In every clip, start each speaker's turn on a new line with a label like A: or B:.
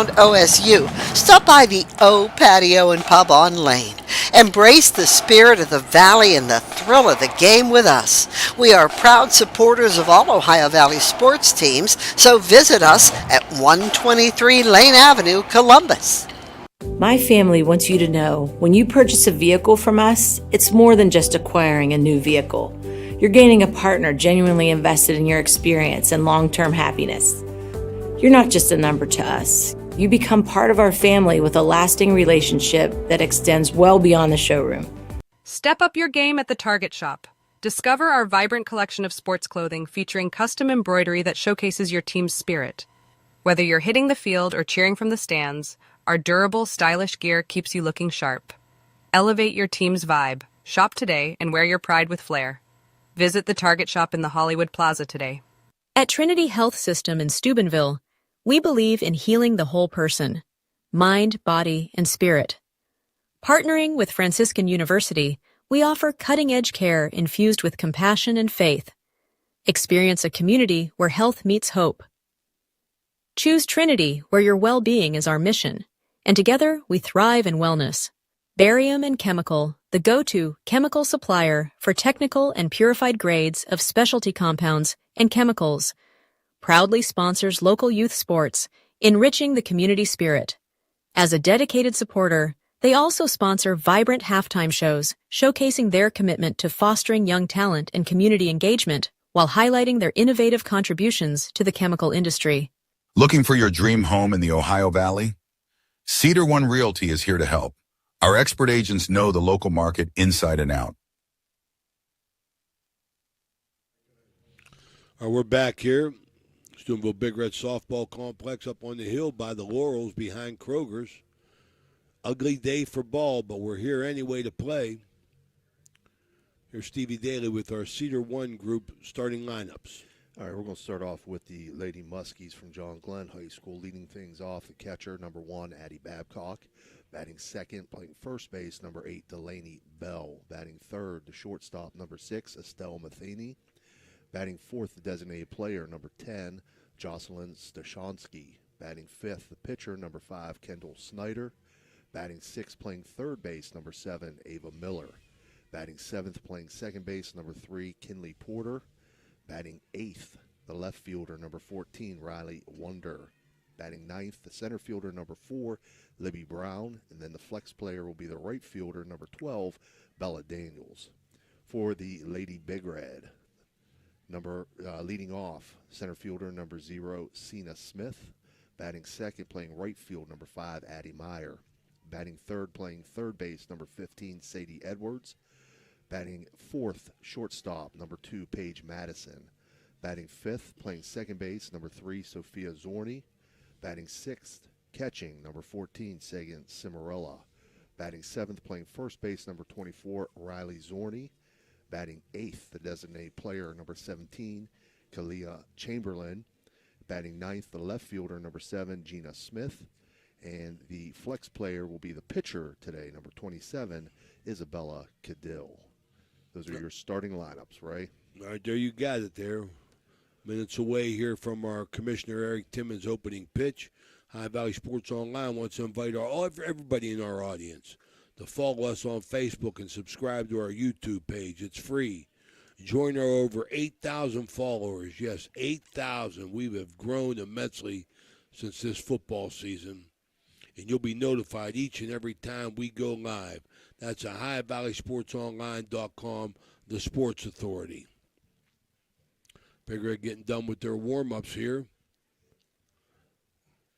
A: OSU, stop by the O Patio and Pub on Lane. Embrace the spirit of the Valley and the thrill of the game with us. We are proud supporters of all Ohio Valley sports teams, so visit us at 123 Lane Avenue, Columbus.
B: My family wants you to know when you purchase a vehicle from us, it's more than just acquiring a new vehicle. You're gaining a partner genuinely invested in your experience and long-term happiness. You're not just a number to us. You become part of our family with a lasting relationship that extends well beyond the showroom.
C: Step up your game at the Target Shop. Discover our vibrant collection of sports clothing featuring custom embroidery that showcases your team's spirit. Whether you're hitting the field or cheering from the stands, our durable, stylish gear keeps you looking sharp. Elevate your team's vibe. Shop today and wear your pride with flair. Visit the Target Shop in the Hollywood Plaza today.
D: At Trinity Health System in Steubenville, we believe in healing the whole person, mind, body, and spirit. Partnering with Franciscan University, we offer cutting-edge care infused with compassion and faith. Experience a community where health meets hope. Choose Trinity, where your well-being is our mission, and together we thrive in wellness. Barium and Chemical, the go-to chemical supplier for technical and purified grades of specialty compounds and chemicals, proudly sponsors local youth sports, enriching the community spirit. As a dedicated supporter, they also sponsor vibrant halftime shows, showcasing their commitment to fostering young talent and community engagement while highlighting their innovative contributions to the chemical industry.
E: Looking for your dream home in the Ohio Valley? Cedar One Realty is here to help. Our expert agents know the local market inside and out.
F: All right, we're back here. Steubenville Big Red Softball Complex up on the hill by the Laurels behind Kroger's. Ugly day for ball, but we're here anyway to play. Here's Stevie Daly with our Cedar One group starting lineups.
G: All right, we're going to start off with the Lady Muskies from John Glenn High School. Leading things off, the catcher, number 1, Addie Babcock. Batting second, playing first base, number 8, Delaney Bell. Batting third, the shortstop, number 6, Estelle Matheny. Batting fourth, the designated player, number 10, Jocelyn Stashansky. Batting fifth, the pitcher, number 5, Kendall Snyder. Batting sixth, playing third base, number 7, Ava Miller. Batting seventh, playing second base, number 3, Kinley Porter. Batting eighth, the left fielder, number 14, Riley Wonder. Batting ninth, the center fielder, number 4, Libby Brown. And then the flex player will be the right fielder, number 12, Bella Daniels. For the Lady Big Red, leading off, center fielder, number 0, Cena Smith. Batting second, playing right field, number 5, Addie Meyer. Batting third, playing third base, number 15, Sadie Edwards. Batting fourth, shortstop, number 2, Paige Madison. Batting fifth, playing second base, number 3, Sophia Zorni. Batting sixth, catching, number 14, Sagan Cimarella. Batting seventh, playing first base, number 24, Riley Zorni. Batting eighth, the designated player, number 17, Kalia Chamberlain. Batting ninth, the left fielder, number 7, Gina Smith. And the flex player will be the pitcher today, number 27, Isabella Cadill. Those are your starting lineups, right?
F: All right, there you got it there. Minutes away here from our Commissioner Eric Timmons' opening pitch. High Valley Sports Online wants to invite everybody in our audience to follow us on Facebook and subscribe to our YouTube page. It's free. Join our over 8,000 followers. Yes, 8,000. We have grown immensely since this football season. And you'll be notified each and every time we go live. That's at HighValleySportsOnline.com, the Sports Authority. Big Red getting done with their warm-ups here.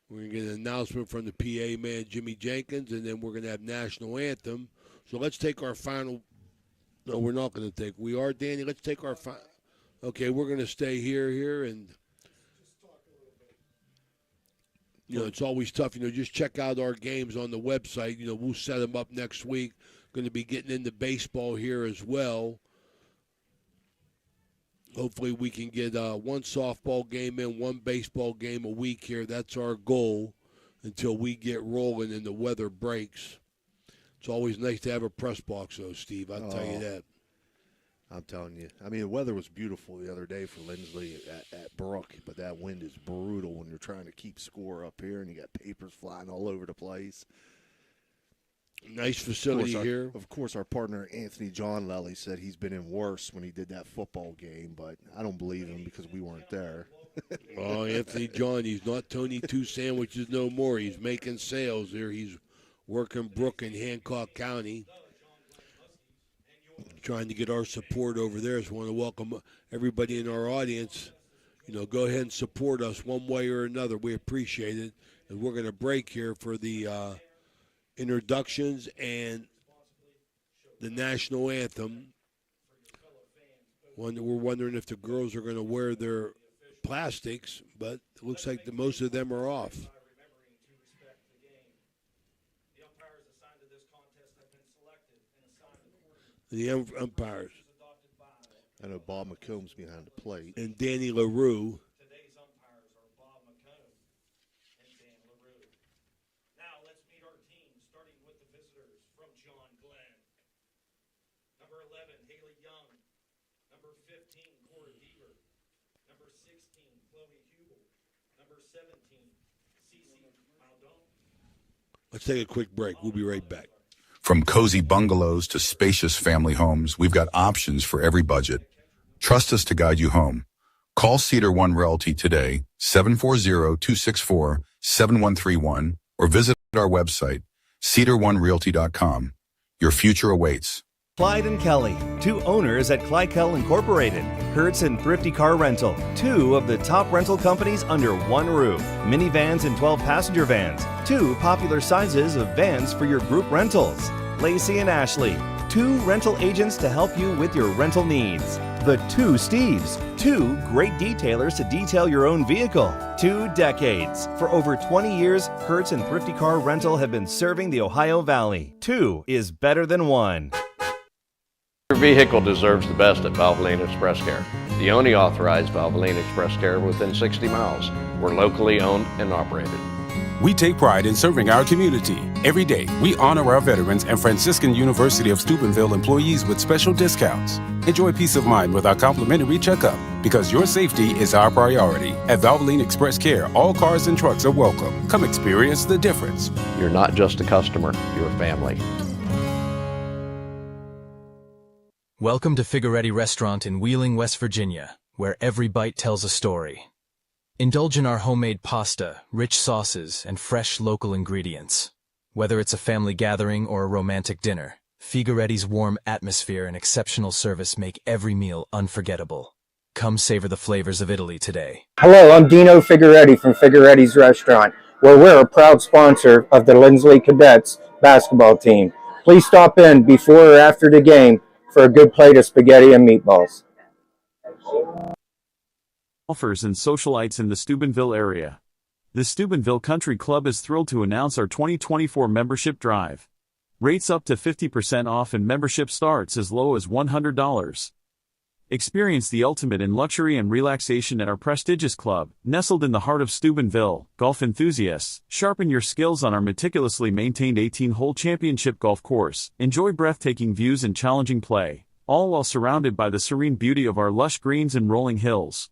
F: We're going to get an announcement from the PA man, Jimmy Jenkins, and then we're going to have National Anthem. So let's take our final. No, we're not going to take. We are, Danny. Let's take our final. Okay, we're going to stay here, and it's always tough. Just check out our games on the website. We'll set them up next week. Going to be getting into baseball here as well. Hopefully we can get one softball game in, one baseball game a week here. That's our goal until we get rolling and the weather breaks. It's always nice to have a press box, though, Steve. I'll tell you that.
G: I'm telling you. I mean, the weather was beautiful the other day for Lindsley at Brook, but that wind is brutal when you're trying to keep score up here and you got papers flying all over the place.
F: Nice facility here.
G: Of course, our partner Anthony John Lelly said he's been in worse when he did that football game, but I don't believe him because we weren't there.
F: Oh, Anthony John, he's not Tony Two Sandwiches no more. He's making sales there. He's working Brook in Hancock County, trying to get our support over there. So I want to welcome everybody in our audience. Go ahead and support us one way or another. We appreciate it. And we're going to break here for the introductions and the national anthem. We're wondering if the girls are going to wear their plastics, but it looks like most of them are off. The umpires.
G: I know Bob McComb's behind the plate.
F: And Danny LaRue.
H: Today's umpires are Bob McComb and Dan LaRue. Now let's meet our team, starting with the visitors from John Glenn. Number 11, Haley Young. Number 15, Cora Deaver. Number 16, Chloe Hubel. Number 17, Cece Maldon.
F: Let's take a quick break. We'll be right back.
E: From cozy bungalows to spacious family homes, we've got options for every budget. Trust us to guide you home. Call Cedar One Realty today, 740-264-7131, or visit our website, cedaronerealty.com. Your future awaits.
I: Clyde and Kelly, two owners at Clykel Incorporated. Hertz and Thrifty Car Rental, two of the top rental companies under one roof. Minivans and 12-passenger vans, two popular sizes of vans for your group rentals. Lacey and Ashley, two rental agents to help you with your rental needs. The Two Steves, two great detailers to detail your own vehicle. 2 decades. For over 20 years, Hertz and Thrifty Car Rental have been serving the Ohio Valley. Two is better than one.
J: Your vehicle deserves the best at Valvoline Express Care, the only authorized Valvoline Express Care within 60 miles. We're locally owned and operated.
K: We take pride in serving our community. Every day, we honor our veterans and Franciscan University of Steubenville employees with special discounts. Enjoy peace of mind with our complimentary checkup, because your safety is our priority. At Valvoline Express Care, all cars and trucks are welcome. Come experience the difference.
J: You're not just a customer, you're a family.
L: Welcome to Figueretti Restaurant in Wheeling, West Virginia, where every bite tells a story. Indulge in our homemade pasta, rich sauces, and fresh local ingredients. Whether it's a family gathering or a romantic dinner, Figueretti's warm atmosphere and exceptional service make every meal unforgettable. Come savor the flavors of Italy today.
M: Hello, I'm Dino Figueretti from Figueretti's Restaurant, where we're a proud sponsor of the Lindsley Cadets basketball team. Please stop in before or after the game for a good plate of spaghetti and meatballs.
N: Golfers and socialites in the Steubenville area. The Steubenville Country Club is thrilled to announce our 2024 membership drive. Rates up to 50% off and membership starts as low as $100. Experience the ultimate in luxury and relaxation at our prestigious club, nestled in the heart of Steubenville. Golf enthusiasts, sharpen your skills on our meticulously maintained 18-hole championship golf course. Enjoy breathtaking views and challenging play, all while surrounded by the serene beauty of our lush greens and rolling hills.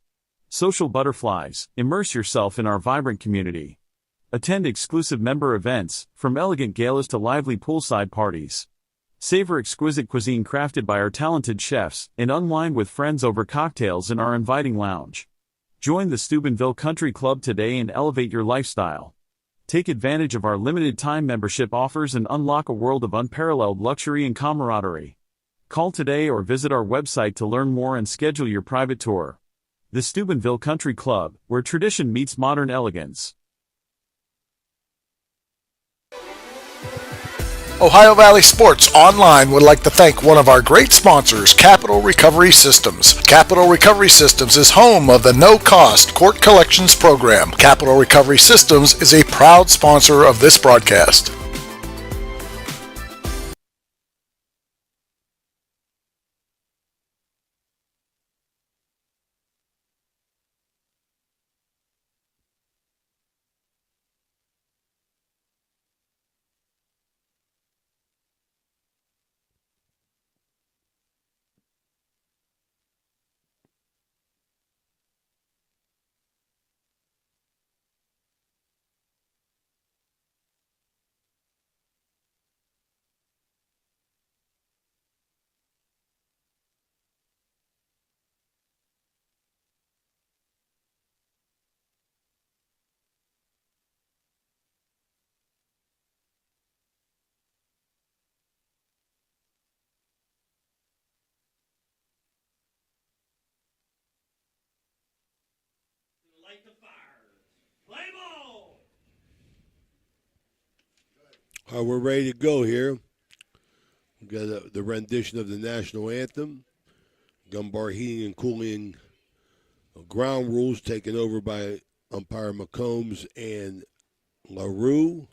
N: Social butterflies, immerse yourself in our vibrant community. Attend exclusive member events, from elegant galas to lively poolside parties. Savor exquisite cuisine crafted by our talented chefs, and unwind with friends over cocktails in our inviting lounge. Join the Steubenville Country Club today and elevate your lifestyle. Take advantage of our limited-time membership offers and unlock a world of unparalleled luxury and camaraderie. Call today or visit our website to learn more and schedule your private tour. The Steubenville Country Club, where tradition meets modern elegance.
O: Ohio Valley Sports Online would like to thank one of our great sponsors, Capital Recovery Systems. Capital Recovery Systems is home of the no-cost court collections program. Capital Recovery Systems is a proud sponsor of this broadcast.
H: Light the fires. Play ball.
F: All right, we're ready to go here. We got the rendition of the national anthem. Gumbar Heating and Cooling ground rules taken over by umpire McCombs and LaRue.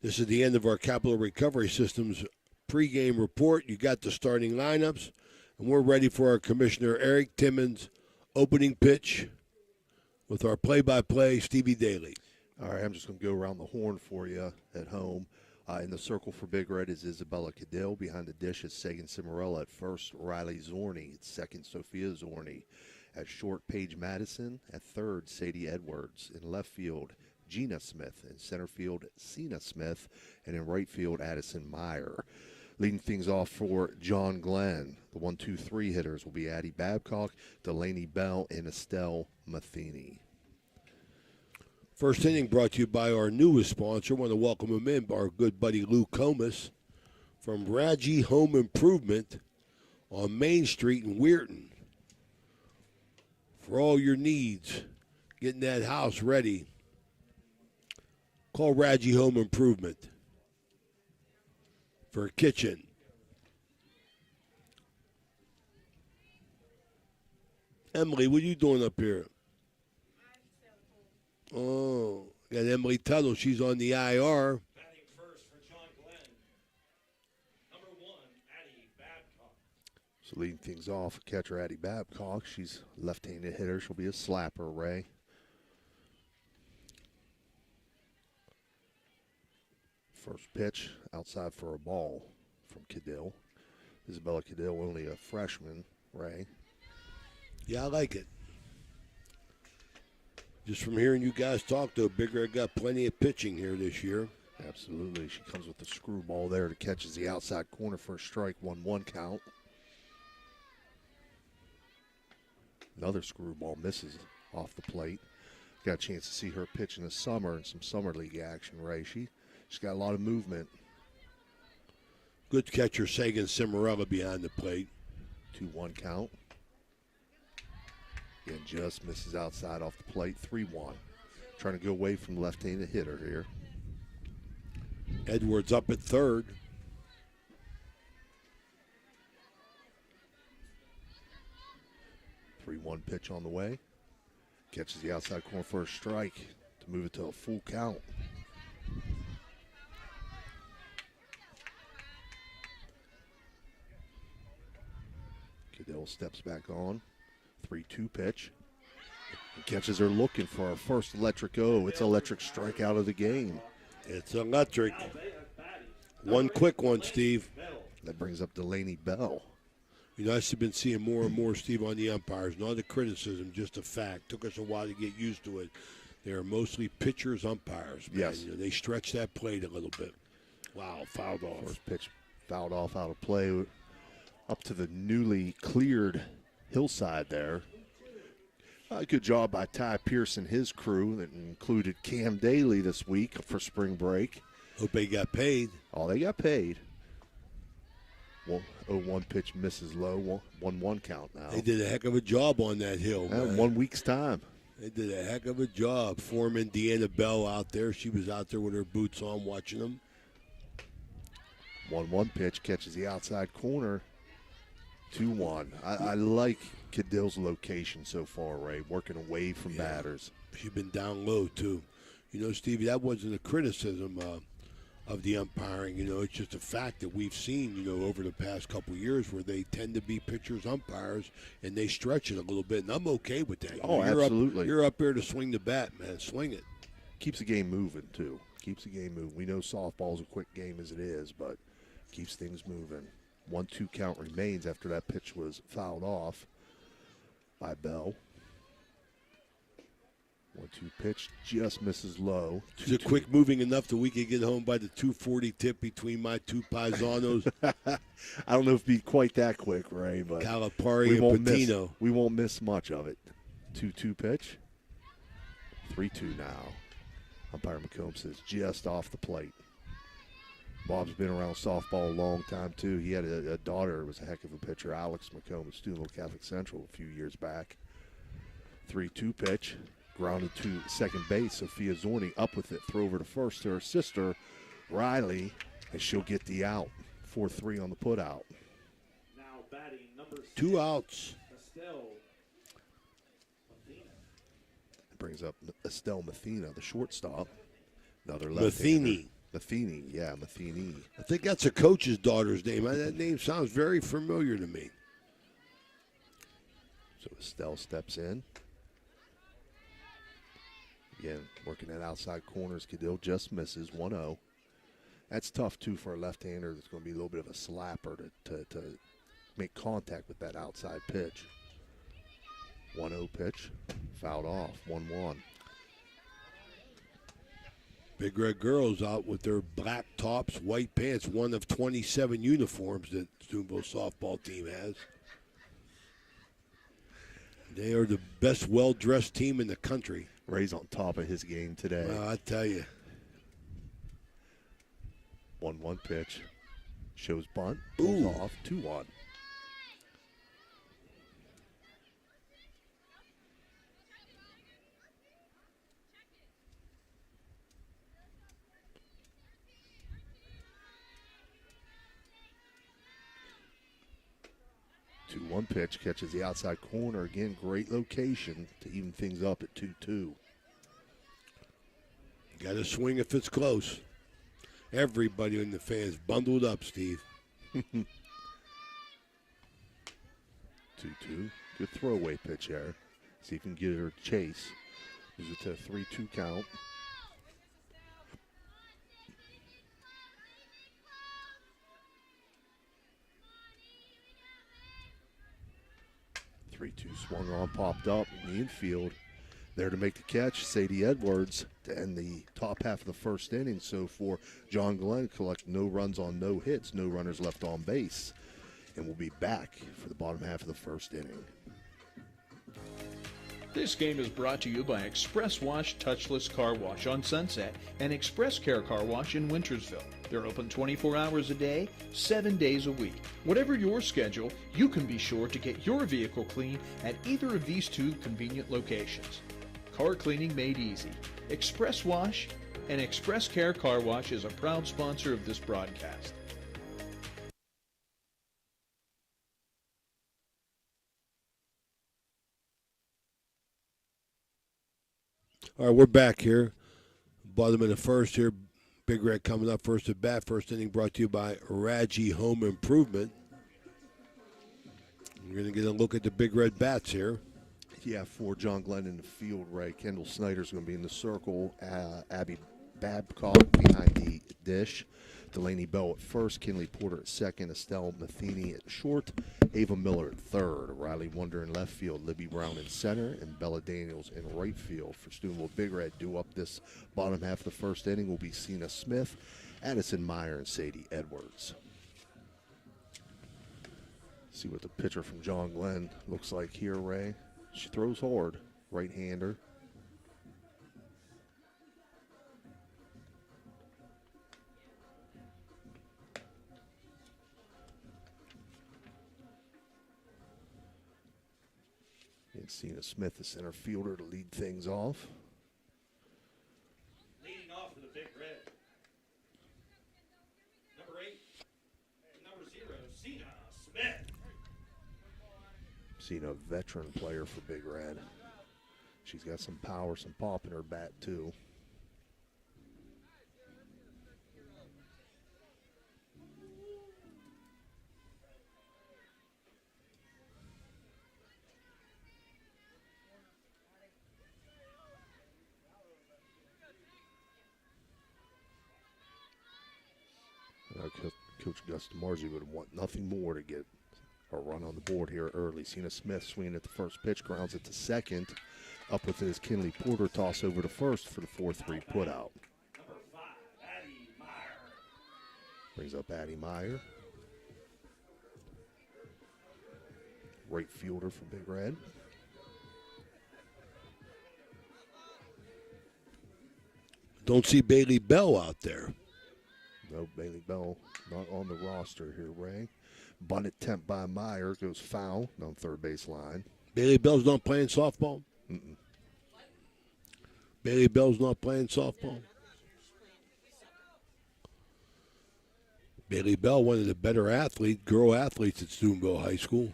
F: This is the end of our Capital Recovery Systems pregame report. You got the starting lineups, and we're ready for our Commissioner Eric Timmons opening pitch with our play-by-play Stevie Daly.
G: All right, I'm just going to go around the horn for you at home. In the circle for Big Red is Isabella Cadell. Behind the dish is Sagan Cimarella. At first, Riley Zorney. At second, Sophia Zorney. At short, Paige Madison. At third, Sadie Edwards. In left field, Gina Smith. In center field, Cena Smith. And in right field, Addison Meyer. Leading things off for John Glenn. The 1-2-3 hitters will be Addie Babcock, Delaney Bell, and Estelle Matheny.
F: First inning brought to you by our newest sponsor. I want to welcome him in, our good buddy Lou Comas from Raji Home Improvement on Main Street in Weirton. For all your needs, getting that house ready, call Raji Home Improvement for a kitchen. Emily, what are you doing up here? Oh, got Emily Tuttle. She's on the IR.
H: Batting first for John Glenn. Number 1, Addie Babcock.
G: So leading things off, catcher Addie Babcock. She's a left-handed hitter. She'll be a slapper, Ray. First pitch outside for a ball from Cadell. Isabella Cadell, only a freshman, Ray.
F: Yeah, I like it. Just from hearing you guys talk, though, Big Red got plenty of pitching here this year.
G: Absolutely. She comes with the screwball there to catches the outside corner for a strike, 1-1 count. Another screwball misses off the plate. Got a chance to see her pitch in the summer in some summer league action, Ray. She's got a lot of movement.
F: Good catcher, Sagan Cimarella behind the plate.
G: 2-1 count. Again, just misses outside off the plate, 3-1. Trying to go away from left-handed hitter here.
F: Edwards up at third.
G: Three-one pitch on the way. Catches the outside corner for a strike to move it to a full count. Cadell steps back on. 3-2 pitch. And catches her looking for our first electric O. It's electric strikeout of the game.
F: It's electric. One quick one, Steve.
G: That brings up Delaney Bell.
F: You know, I've been seeing more and more, Steve, on the umpires. Not a criticism, just a fact. Took us a while to get used to it. They are mostly pitchers, umpires. Man.
G: Yes.
F: You know, they stretch that plate a little bit. Wow, fouled off.
G: First pitch fouled off out of play. Up to the newly cleared hillside there. Good job by Ty Pierce and his crew that included Cam Daly this week for spring break.
F: Hope they got paid.
G: Oh, they got paid. 0-1 pitch misses low. 1-1 count now.
F: They did a heck of a job on that hill.
G: In 1 week's time.
F: They did a heck of a job. Foreman Deanna Bell out there. She was out there with her boots on watching them.
G: 1-1 pitch catches the outside corner. 2-1. I like Cadell's location so far, Ray, working away from batters.
F: She's been down low, too. You know, Stevie, that wasn't a criticism of the umpiring. You know, it's just a fact that we've seen, you know, over the past couple of years where they tend to be pitchers, umpires, and they stretch it a little bit, and I'm okay with that.
G: Oh, absolutely.
F: You're up here to swing the bat, man. Swing it.
G: Keeps the game moving, too. Keeps the game moving. We know softball's a quick game as it is, but keeps things moving. 1-2 count remains after that pitch was fouled off by Bell. 1-2 pitch just misses low.
F: Is it quick moving enough that we could get home by the 2:40 tip between my two paisanos?
G: I don't know if it'd be quite that quick, Ray, but
F: Calipari and Patino.
G: We won't miss much of it. 2-2 pitch. 3-2 now. Umpire McComb says just off the plate. Bob's been around softball a long time, too. He had a daughter who was a heck of a pitcher, Alex McComb, at Steubenville Catholic Central a few years back. 3-2 pitch. Grounded to second base. Sophia Zorni up with it. Throw over to first to her sister, Riley, and she'll get the out. 4-3 on the put out.
H: Now batting number 6.
F: 2 outs.
H: Estelle.
G: It brings up Estelle Mathena, the shortstop. Another left-hander. Matheny, yeah, Matheny.
F: I think that's a coach's daughter's name. That name sounds very familiar to me.
G: So Estelle steps in. Again, working at outside corners. Cadell just misses 1-0. That's tough, too, for a left-hander. That's going to be a little bit of a slapper to make contact with that outside pitch. 1-0 pitch, fouled off, 1-1.
F: Big Red Girls out with their black tops, white pants, one of 27 uniforms that Steubenville softball team has. They are the best well-dressed team in the country.
G: Ray's on top of his game today.
F: Well, I tell you.
G: 1-1 pitch. Shows bunt. Pulls off. 2-1. One pitch catches the outside corner. Again, great location to even things up at 2-2.
F: You got to swing if it's close. Everybody in the fans bundled up, Steve.
G: 2-2. Good throwaway pitch there. See if you can get her to chase. Moves it to a 3-2 count. Swung on, popped up in the infield. There to make the catch, Sadie Edwards to end the top half of the first inning. So for John Glenn, collect no runs on no hits, no runners left on base. And we'll be back for the bottom half of the first inning.
P: This game is brought to you by Express Wash Touchless Car Wash on Sunset and Express Care Car Wash in Wintersville. They're open 24 hours a day, 7 days a week. Whatever your schedule, you can be sure to get your vehicle clean at either of these 2 convenient locations. Car cleaning made easy. Express Wash and Express Care Car Wash is a proud sponsor of this broadcast.
F: All right, we're back here. Bottom of the first here. Big Red coming up first at bat. First inning brought to you by Raji Home Improvement. We're going to get a look at the Big Red bats here.
G: Yeah, for John Glenn in the field, Ray. Kendall Snyder's going to be in the circle. Abby Babcock behind the dish. Delaney Bell at first. Kinley Porter at second. Estelle Matheny at short. Ava Miller at third. Riley Wonder in left field. Libby Brown in center. And Bella Daniels in right field. For Steubenville Big Red, due up this bottom half of the first inning will be Cena Smith, Addison Meyer, and Sadie Edwards. See what the pitcher from John Glenn looks like here, Ray. She throws hard. Right-hander. And Cena Smith, the center fielder, to lead things off.
H: Leading off for the Big Red. Number 8 and number 0, Cena Smith.
G: Cena, a veteran player for Big Red. She's got some power, some pop in her bat, too. Coach Gus DeMarzi would want nothing more to get a run on the board here early. Cena Smith swinging at the first pitch, grounds it to second. Up with his Kinley Porter toss over to first for the 4-3 put out.
H: Number 5, Addie Meyer.
G: Brings up Addie Meyer. Right fielder for Big Red.
F: Don't see Bailey Bell out there.
G: No, Bailey Bell not on the roster here, Ray. Bunt attempt by Meyer goes foul on third base line.
F: Bailey Bell's not playing softball?
G: Mm-mm.
F: Bailey Bell's not playing softball. Bailey Bell, one of the better girl athletes at Steubenville High School.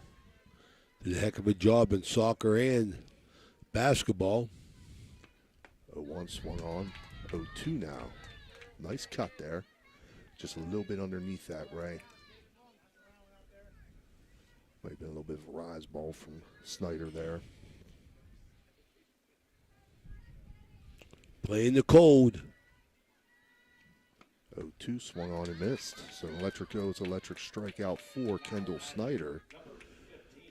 F: Did a heck of a job in soccer and basketball.
G: 0-1 swung on. 0-2 now. Nice cut there. Just a little bit underneath that, Ray. Might have been a little bit of a rise ball from Snyder there.
F: Playing the cold.
G: 0-2 swung on and missed. So electric strikeout for Kendall Snyder.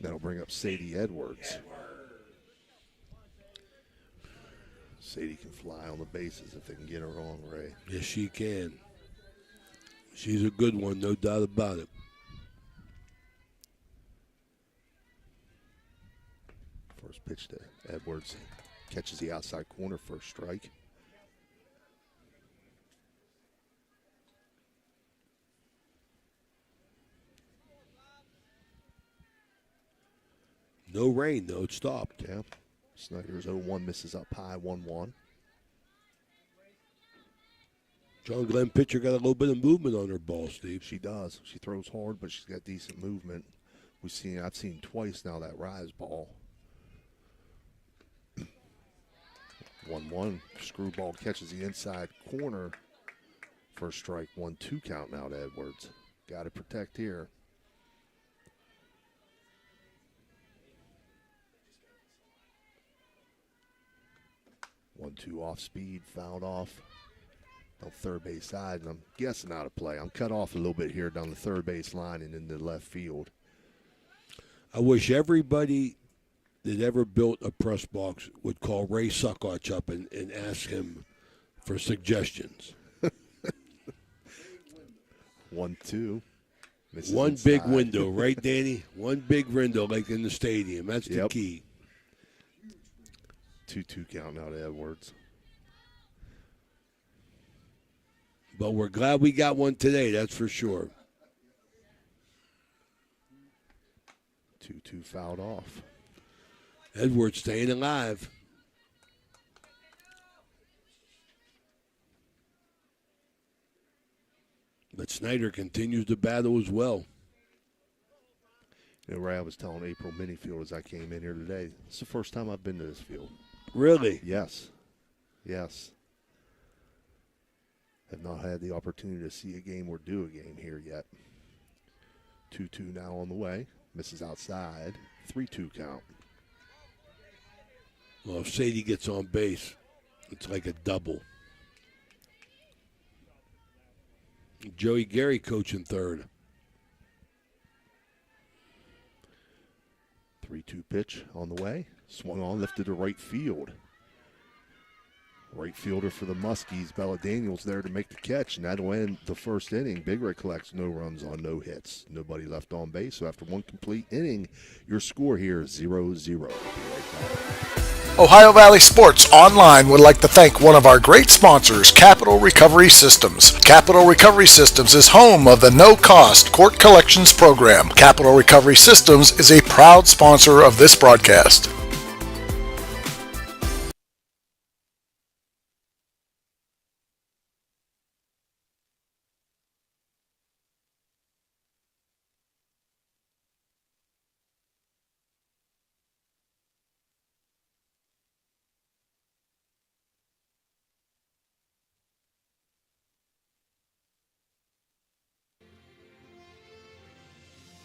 G: That'll bring up Sadie Edwards. Sadie can fly on the bases if they can get her on, Ray.
F: Yes, she can. She's a good one, no doubt about it.
G: First pitch to Edwards. Catches the outside corner, first strike.
F: No rain, though. It stopped.
G: Yeah. Snyder's 0-1, misses up high, 1-1.
F: John Glenn pitcher got a little bit of movement on her ball, Steve.
G: She does. She throws hard, but she's got decent movement. I've seen twice now that rise ball. 1-1. Screwball catches the inside corner. First strike, 1-2 count now to Edwards. Got to protect here. 1-2 off speed, fouled off on third base side, and I'm guessing out of play. I'm cut off a little bit here down the third base line and into left field.
F: I wish everybody that ever built a press box would call Ray Suckoch up and ask him for suggestions.
G: 1-2.
F: One big window, right, Danny? One big window like in the stadium. That's the key.
G: 2-2 count now to Edwards.
F: But we're glad we got one today, that's for sure.
G: 2-2 fouled off.
F: Edwards staying alive. But Snyder continues to battle as well.
G: You know, Ray, I was telling April Minifield as I came in here today, it's the first time I've been to this field.
F: Really?
G: Yes. Yes. Have not had the opportunity to see a game or do a game here yet. 2-2 now on the way. Misses outside. 3-2 count.
F: Well, if Sadie gets on base, it's like a double. Joey Gary coaching third.
G: 3-2 pitch on the way. Swung on, lifted to right field. Right fielder for the Muskies, Bella Daniels, there to make the catch, and that'll end the first inning. Big Red collects no runs on no hits. Nobody left on base, so after one complete inning, your score here is 0-0.
O: Ohio Valley Sports Online would like to thank one of our great sponsors, Capital Recovery Systems. Capital Recovery Systems is home of the no-cost court collections program. Capital Recovery Systems is a proud sponsor of this broadcast.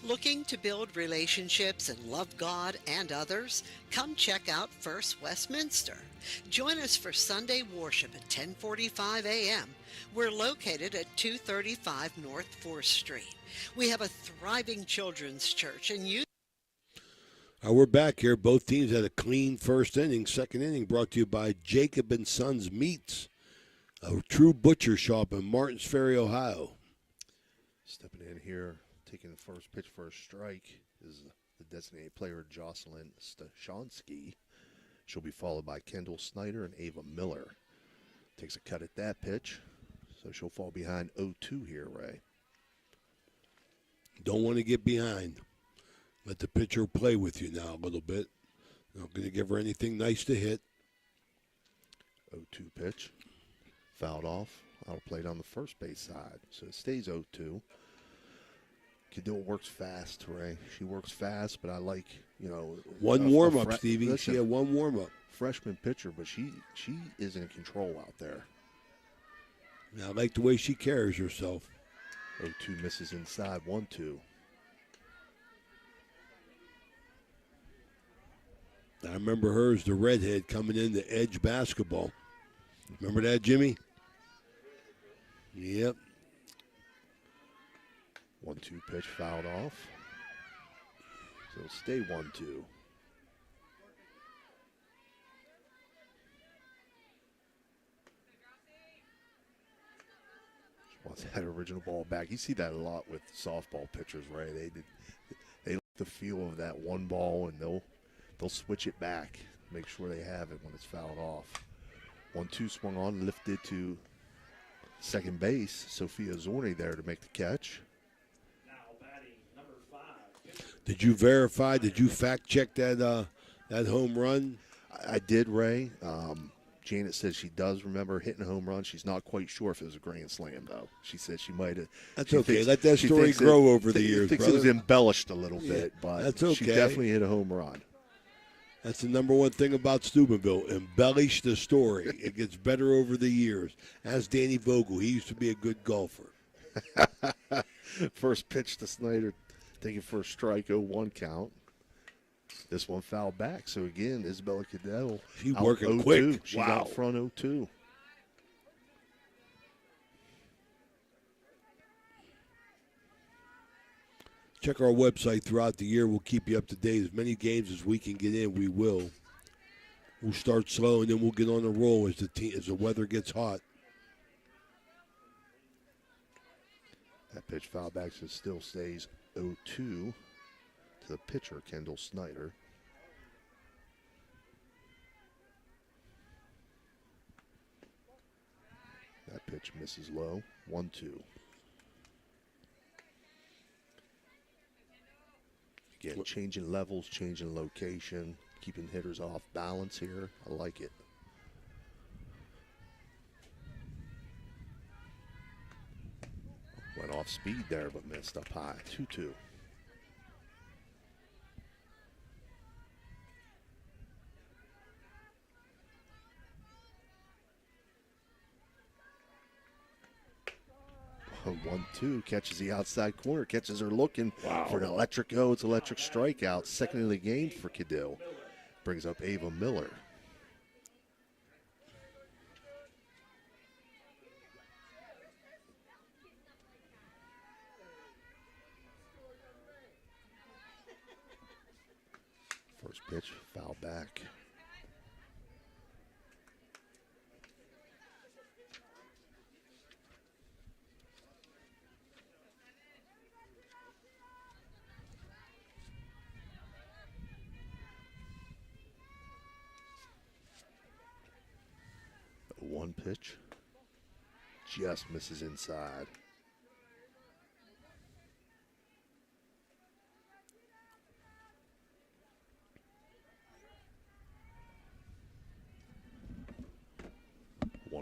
A: Looking to build relationships and love God and others? Come check out First Westminster. Join us for Sunday worship at 10:45 a.m. We're located at 235 North 4th Street. We have a thriving children's church and youth.
F: We're back here. Both teams had a clean first inning. Second inning brought to you by Jacob and Sons Meats, a true butcher shop in Martins Ferry, Ohio.
G: Stepping in here, taking the first pitch for a strike is the designated player, Jocelyn Stashansky. She'll be followed by Kendall Snyder and Ava Miller. Takes a cut at that pitch, so she'll fall behind 0-2 here, Ray.
F: Don't want to get behind. Let the pitcher play with you now a little bit. Not going to give her anything nice to hit.
G: 0-2 pitch. Fouled off. Outplayed on the first base side. So it stays 0-2. Cadell works fast, Ray. She works fast, but I like,
F: One warm-up, Stevie.
G: Listen,
F: she had one warm-up.
G: Freshman pitcher, but she is in control out there.
F: I like the way she carries herself.
G: 0-2 misses inside. 1-2.
F: I remember her as the redhead coming into Edge basketball. Remember that, Jimmy? Yep.
G: 1-2 pitch fouled off. So it'll stay 1-2. Wants that original ball back. You see that a lot with softball pitchers, right? They like the feel of that one ball, and they'll switch it back, make sure they have it when it's fouled off. 1-2 swung on, lifted to second base. Sophia Zorni there to make the catch.
F: Did you verify? Did you fact check that home run?
G: I did, Ray. Janet says she does remember hitting a home run. She's not quite sure if it was a grand slam, though. She said she might have.
F: That's okay. Let that story grow over the years,
G: thinks
F: brother.
G: it was embellished a little bit, but
F: that's okay.
G: She definitely hit a home run.
F: That's the number one thing about Steubenville. Embellish the story. It gets better over the years. As Danny Vogel, he used to be a good golfer.
G: First pitch to Snyder, taking for a strike, 0-1 count. This one fouled back. So again, Isabella Cadell.
F: She's working quick.
G: She's
F: wow.
G: out front 0-2.
F: Check our website throughout the year. We'll keep you up to date. As many games as we can get in, we will. We'll start slow, and then we'll get on the roll as the weather gets hot.
G: That pitch foul back, so it still stays 0-2 to the pitcher, Kendall Snyder. That pitch misses low, 1-2. Again, changing levels, changing location, keeping hitters off balance here. I like it. Went off speed there, but missed up high. 2-2. Oh, 1-2, catches the outside corner, catches her looking for an electric it's electric strikeout. Second of the game for Cadell. Brings up Ava Miller. First pitch, foul back. One pitch, just misses inside.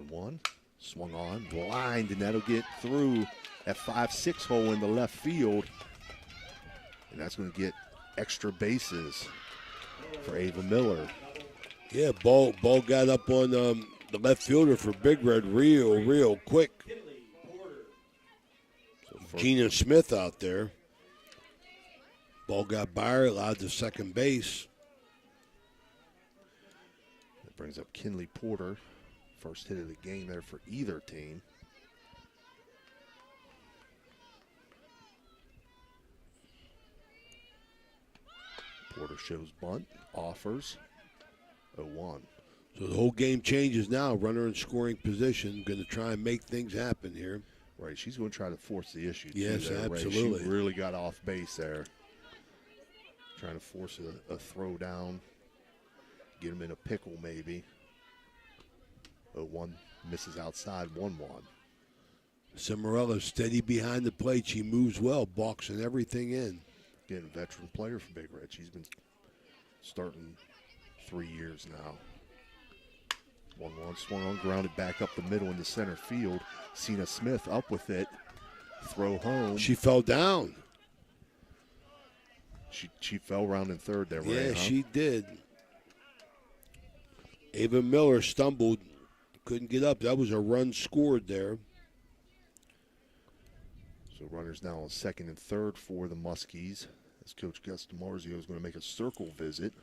G: One, swung on, blind, and that'll get through that 5-6 hole in the left field. And that's going to get extra bases for Ava Miller.
F: Yeah, ball got up on the left fielder for Big Red real quick. So Gina Smith out there. Ball got by her, allowed to second base.
G: That brings up Kinley Porter. First hit of the game there for either team. Porter shows bunt, offers, 0-1.
F: So the whole game changes now. Runner in scoring position, going to try and make things happen here.
G: Right, she's going to try to force the issue.
F: Yes,
G: too there,
F: absolutely.
G: Ray. She really got off base there. Trying to force a throw down, get him in a pickle maybe. 0-1 misses outside, 1-1.
F: Cimarella steady behind the plate. She moves well, boxing everything in.
G: Getting a veteran player for Big Red. She's been starting 3 years now. 1-1 swung on, grounded back up the middle into center field. Cena Smith up with it. Throw home.
F: She fell down.
G: She fell round in third there, Ray.
F: Yeah, she did. Ava Miller stumbled, couldn't get up. That was a run scored there.
G: So runners now on second and third for the Muskies, as Coach Gus DiMarzio is going to make a circle visit.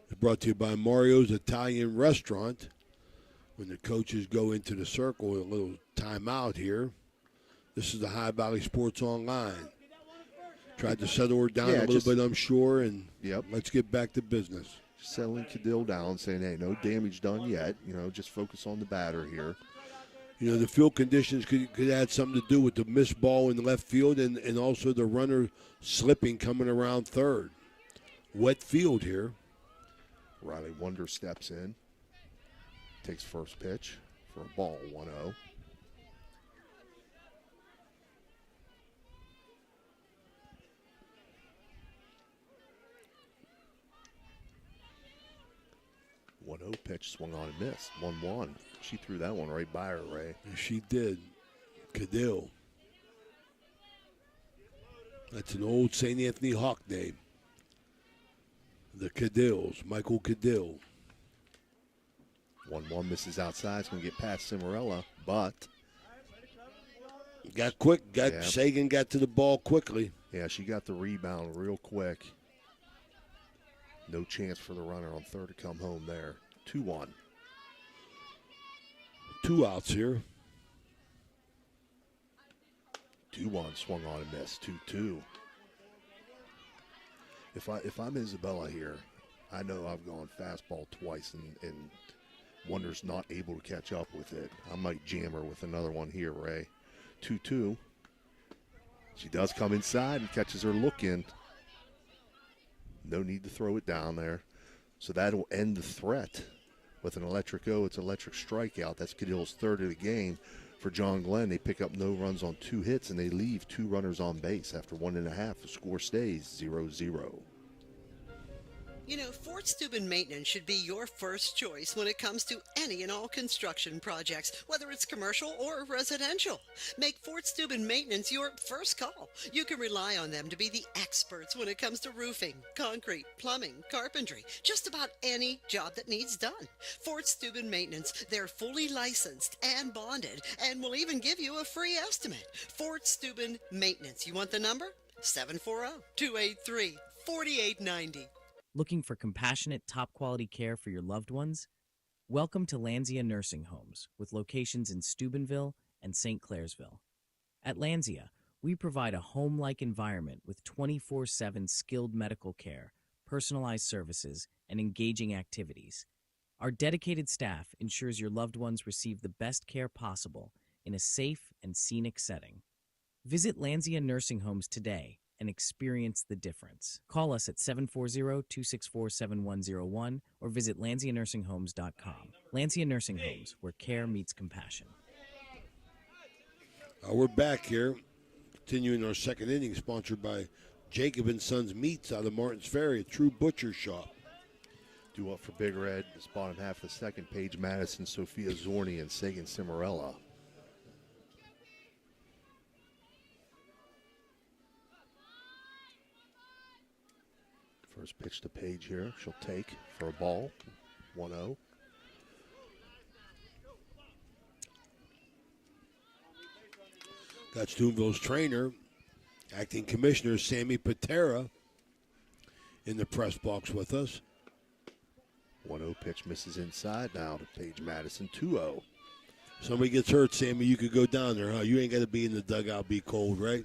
F: It's brought to you by Mario's Italian Restaurant. When the coaches go into the circle, a little timeout here. This is the High Valley Sports Online. Tried to settle her down a little bit, I'm sure, and let's get back to business.
G: Settling Cadell down, saying, hey, no damage done yet. Just focus on the batter here.
F: The field conditions could add something to do with the missed ball in the left field and also the runner slipping coming around third. Wet field here.
G: Riley Wonder steps in. Takes first pitch for a ball, 1-0. Pitch swung on and missed. 1-1. She threw that one right by her, Ray.
F: She did. Cadell. That's an old St. Anthony Hawk name. The Cadells, Michael Cadell.
G: 1-1 misses outside. It's going to get past Cimarella, but
F: got quick. Sagan got to the ball quickly.
G: Yeah, she got the rebound real quick. No chance for the runner on third to come home there. 2-1.
F: 2 outs here.
G: 2-1 swung on and missed. 2-2. If I'm Isabella here, I know I've gone fastball twice and Wonder's not able to catch up with it. I might jam her with another one here, Ray. 2-2. She does come inside and catches her look in. No need to throw it down there. So that'll end the threat with an electric O. It's electric strikeout. That's Cadell's third of the game. For John Glenn, they pick up no runs on 2 hits, and they leave 2 runners on base. After 1.5, the score stays 0-0.
A: Fort Steuben Maintenance should be your first choice when it comes to any and all construction projects, whether it's commercial or residential. Make Fort Steuben Maintenance your first call. You can rely on them to be the experts when it comes to roofing, concrete, plumbing, carpentry, just about any job that needs done. Fort Steuben Maintenance, they're fully licensed and bonded and will even give you a free estimate. Fort Steuben Maintenance. You want the number? 740-283-4890.
Q: Looking for compassionate, top-quality care for your loved ones? Welcome to Lanzia Nursing Homes, with locations in Steubenville and St. Clairsville. At Lanzia, we provide a home-like environment with 24/7 skilled medical care, personalized services, and engaging activities. Our dedicated staff ensures your loved ones receive the best care possible in a safe and scenic setting. Visit Lanzia Nursing Homes today and experience the difference. Call us at 740-264-7101 or visit LanziaNursingHomes.com. Lanzia Nursing Homes, where care meets compassion.
F: We're back here, continuing our second inning, sponsored by Jacob & Sons Meats out of Martins Ferry, a true butcher shop.
G: Due up for Big Red, this bottom half of the second, Paige Madison, Sophia Zorni, and Sagan Cimarella. First pitch to Paige here. She'll take for a ball. 1-0.
F: Got Steubenville's trainer, acting commissioner Sammy Patera, in the press box with us.
G: 1-0 pitch misses inside now to Paige Madison. 2-0.
F: Somebody gets hurt, Sammy, you could go down there, huh? You ain't got to be in the dugout, be cold, right?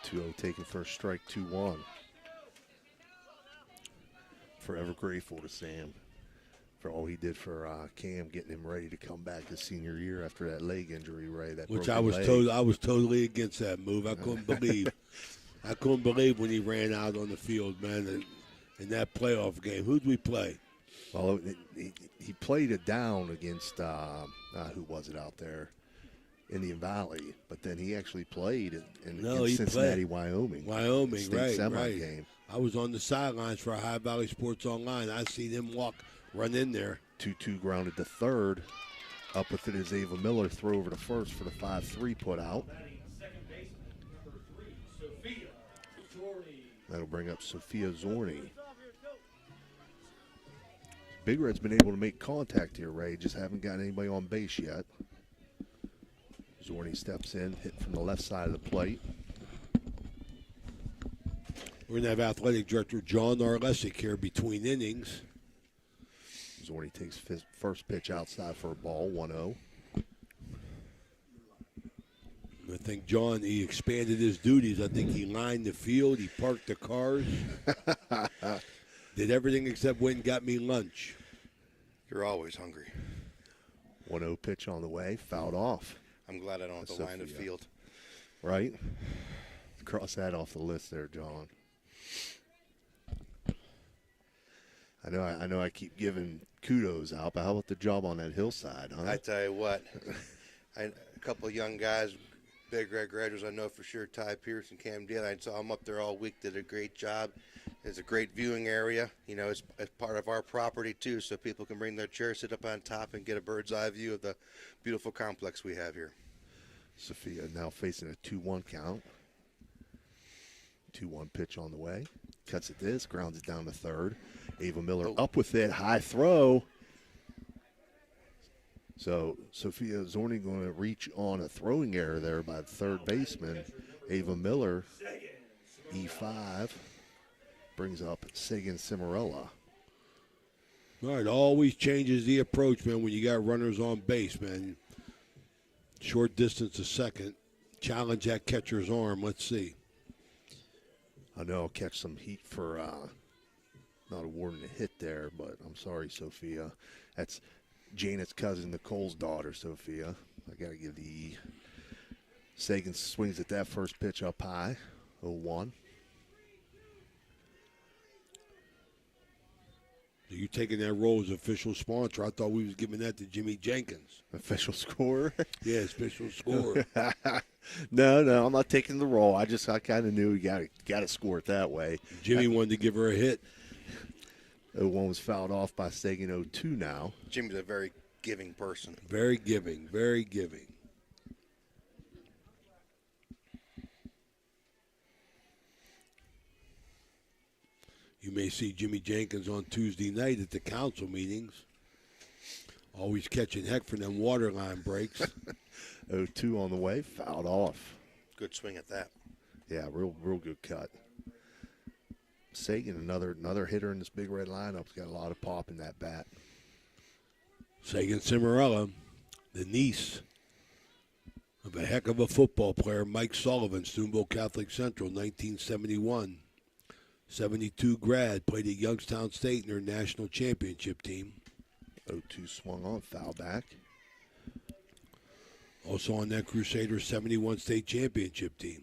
G: 2-0 taken first strike, 2-1. Forever grateful to Sam for all he did for Cam, getting him ready to come back his senior year after that leg injury, Ray.
F: Which I was totally against that move. I couldn't believe. I couldn't believe when he ran out on the field, man, in that playoff game. Who'd we play?
G: Well, he played it down against who was it out there? Indian Valley, but then he actually played in
F: he
G: Cincinnati,
F: played.
G: Wyoming.
F: Wyoming,
G: state
F: right,
G: semi
F: right.
G: game.
F: I was on the sidelines for High Valley Sports Online. I seen him run in there.
G: 2-2 grounded to third. Up with it is Ava Miller. Throw over to first for the 5-3 put out. That'll bring up Sophia Zorni. Big Red's been able to make contact here, Ray. Just haven't gotten anybody on base yet. Zorni steps in, hit from the left side of the plate.
F: We're going to have athletic director John Arlesic here between innings.
G: Zorni takes first pitch outside for a ball, 1-0.
F: I think, John, he expanded his duties. I think he lined the field. He parked the cars. Did everything except went and got me lunch.
R: You're always hungry.
G: 1-0 pitch on the way, fouled off.
R: I'm glad I don't have to line the field.
G: Right? Cross that off the list there, John. I know I keep giving kudos out, but how about the job on that hillside, huh?
R: I tell you what, a couple of young guys, Big Red graduates, I know for sure, Ty Pierce and Cam Deal. I saw them up there all week, did a great job. It's a great viewing area. You know, it's part of our property, too, so people can bring their chairs, sit up on top, and get a bird's eye view of the beautiful complex we have here.
G: Sophia now facing a 2-1 count. 2-1 pitch on the way. Cuts it this, grounds it down to third. Ava Miller up with it, high throw. So Sophia Zorni going to reach on a throwing error there by the third baseman. Ava Miller, E5, brings up Sagan Cimarella.
F: All right, always changes the approach, man, when you got runners on base, man. Short distance to second. Challenge that catcher's arm. Let's see.
G: I know I'll catch some heat for not awarding a hit there, but I'm sorry, Sophia. That's Janet's cousin, Nicole's daughter, Sophia. I got to give the Sagan swings at that first pitch up high, 0-1.
F: You taking that role as official sponsor? I thought we was giving that to Jimmy Jenkins.
G: Official scorer?
F: Yeah, official scorer.
G: No, I'm not taking the role. I kind of knew you got to score it that way.
F: Jimmy wanted to give her a hit.
G: 0-1 was fouled off by Sagan. 0-2 now.
R: Jimmy's a very giving person.
F: Very giving, very giving. You may see Jimmy Jenkins on Tuesday night at the council meetings. Always catching heck for them water line breaks.
G: 0-2 on the way, fouled off.
R: Good swing at that.
G: Yeah, real good cut. Sagan, another hitter in this Big Red lineup. He's got a lot of pop in that bat.
F: Sagan Cimarella, the niece of a heck of a football player, Mike Sullivan, Steubenville Catholic Central, 1971. 72 grad, played at Youngstown State in their national championship team.
G: 0-2 swung on, foul back.
F: Also on that Crusaders 71 state championship team.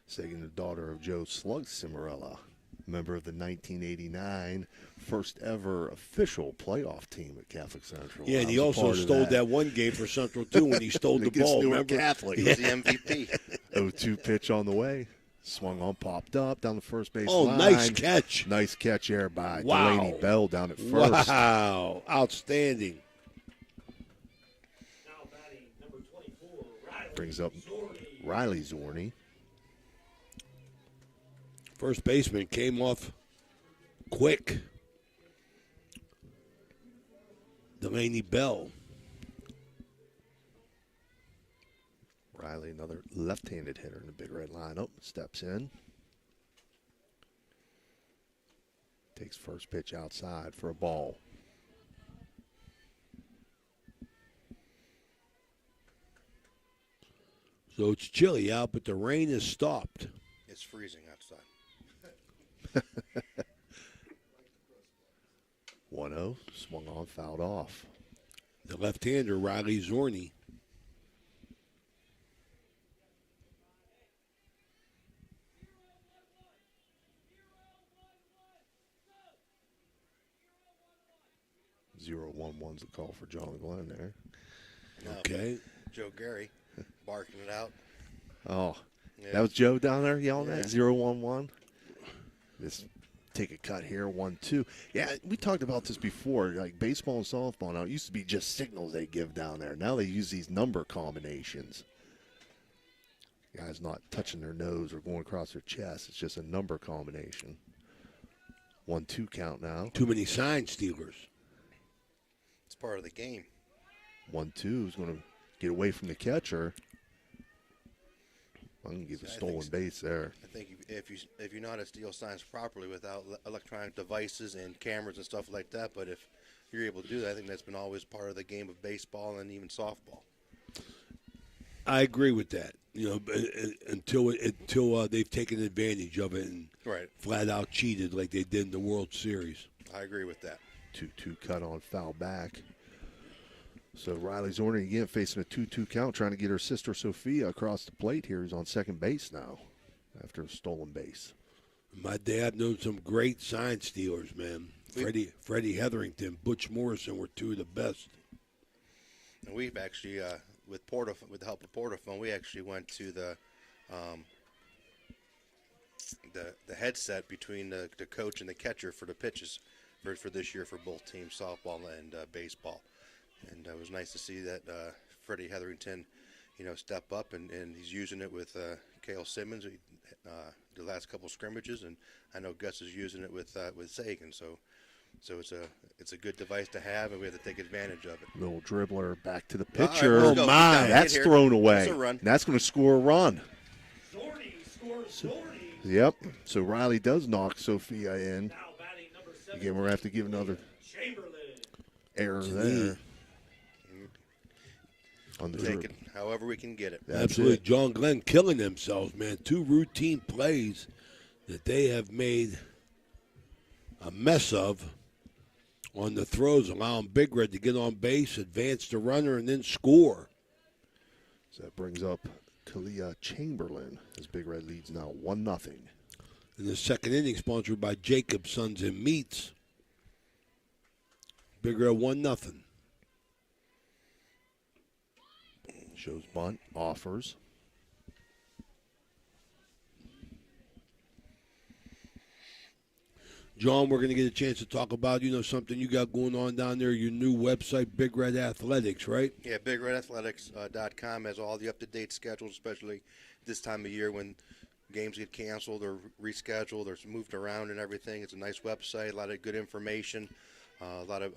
G: Sagan, the daughter of Joe Slug Cimarella, member of the 1989 first ever official playoff team at Catholic Central.
F: Yeah, and he also stole that one game for Central, too, when he stole the ball. Remember?
G: Catholic.
R: He was the MVP.
G: 0-2 pitch on the way. Swung on, popped up, down the first base
F: line.
G: Nice
F: catch.
G: Nice catch there by
F: Wow.
G: Delaney Bell down at first.
F: Wow, outstanding.
G: Brings up Riley Zorni.
F: First baseman came off quick. Delaney Bell.
G: Riley, another left-handed hitter in the Big Red lineup, steps in. Takes first pitch outside for a ball.
F: So it's chilly out, but the rain has stopped.
R: It's freezing outside.
G: 1-0, swung on, fouled off.
F: The left-hander, Riley Zorni.
G: 0-1-1's the call for John Glenn there.
F: Okay.
R: Joe Gary barking it out.
G: Oh,
R: Yeah.
G: that was Joe down there yelling
R: Yeah.
G: that 0-1-1. Just take a cut here, 1-2. Yeah, we talked about this before. Like baseball and softball now, it used to be just signals they give down there. Now they use these number combinations. Guys not touching their nose or going across their chest. It's just a number combination. 1-2 count now.
F: Too many sign stealers.
R: It's part of the game.
G: 1-2 is going to get away from the catcher. I'm going to give a stolen base there.
R: I think if you know how to steal signs properly without electronic devices and cameras and stuff like that, but if you're able to do that, I think that's been always part of the game of baseball and even softball.
F: I agree with that. You know, until they've taken advantage of it and flat out cheated like they did in the World Series.
R: I agree with that.
G: 2-2 cut on foul back. So Riley Zornig again facing a 2-2 count, trying to get her sister Sophia across the plate here. He's on second base now after a stolen base.
F: My dad knows some great sign stealers, man. Freddie Hetherington, Butch Morrison were two of the best.
R: And we've actually, with the help of Portaphone, we actually went to the headset between the coach and the catcher for the pitches for this year for both teams, softball and baseball. And it was nice to see that Freddie Hetherington, step up, and he's using it with Cale Simmons the last couple scrimmages, and I know Gus is using it with Sagan. So it's a good device to have, and we have to take advantage of it.
G: Little dribbler back to the pitcher.
R: Right, let's go.
G: That's thrown away.
R: That's a run.
G: That's going to score a run.
H: Zordy scores Zordy.
G: Yep. So Riley does knock Sophia in. Again, we're going to have to give another error there. On the
R: Take it however we can get it.
F: Absolutely. John Glenn killing themselves, man. Two routine plays that they have made a mess of on the throws, allowing Big Red to get on base, advance the runner, and then score.
G: So that brings up Kalia Chamberlain as Big Red leads now 1-0.
F: In the second inning, sponsored by Jacob's Sons and Meats. Big Red 1-0.
G: Shows bunt, offers.
F: John, we're going to get a chance to talk about, something you got going on down there, your new website, Big Red Athletics, right?
R: Yeah, BigRedAthletics.com has all the up-to-date schedules, especially this time of year when games get canceled or rescheduled or moved around and everything. It's a nice website, a lot of good information, a lot of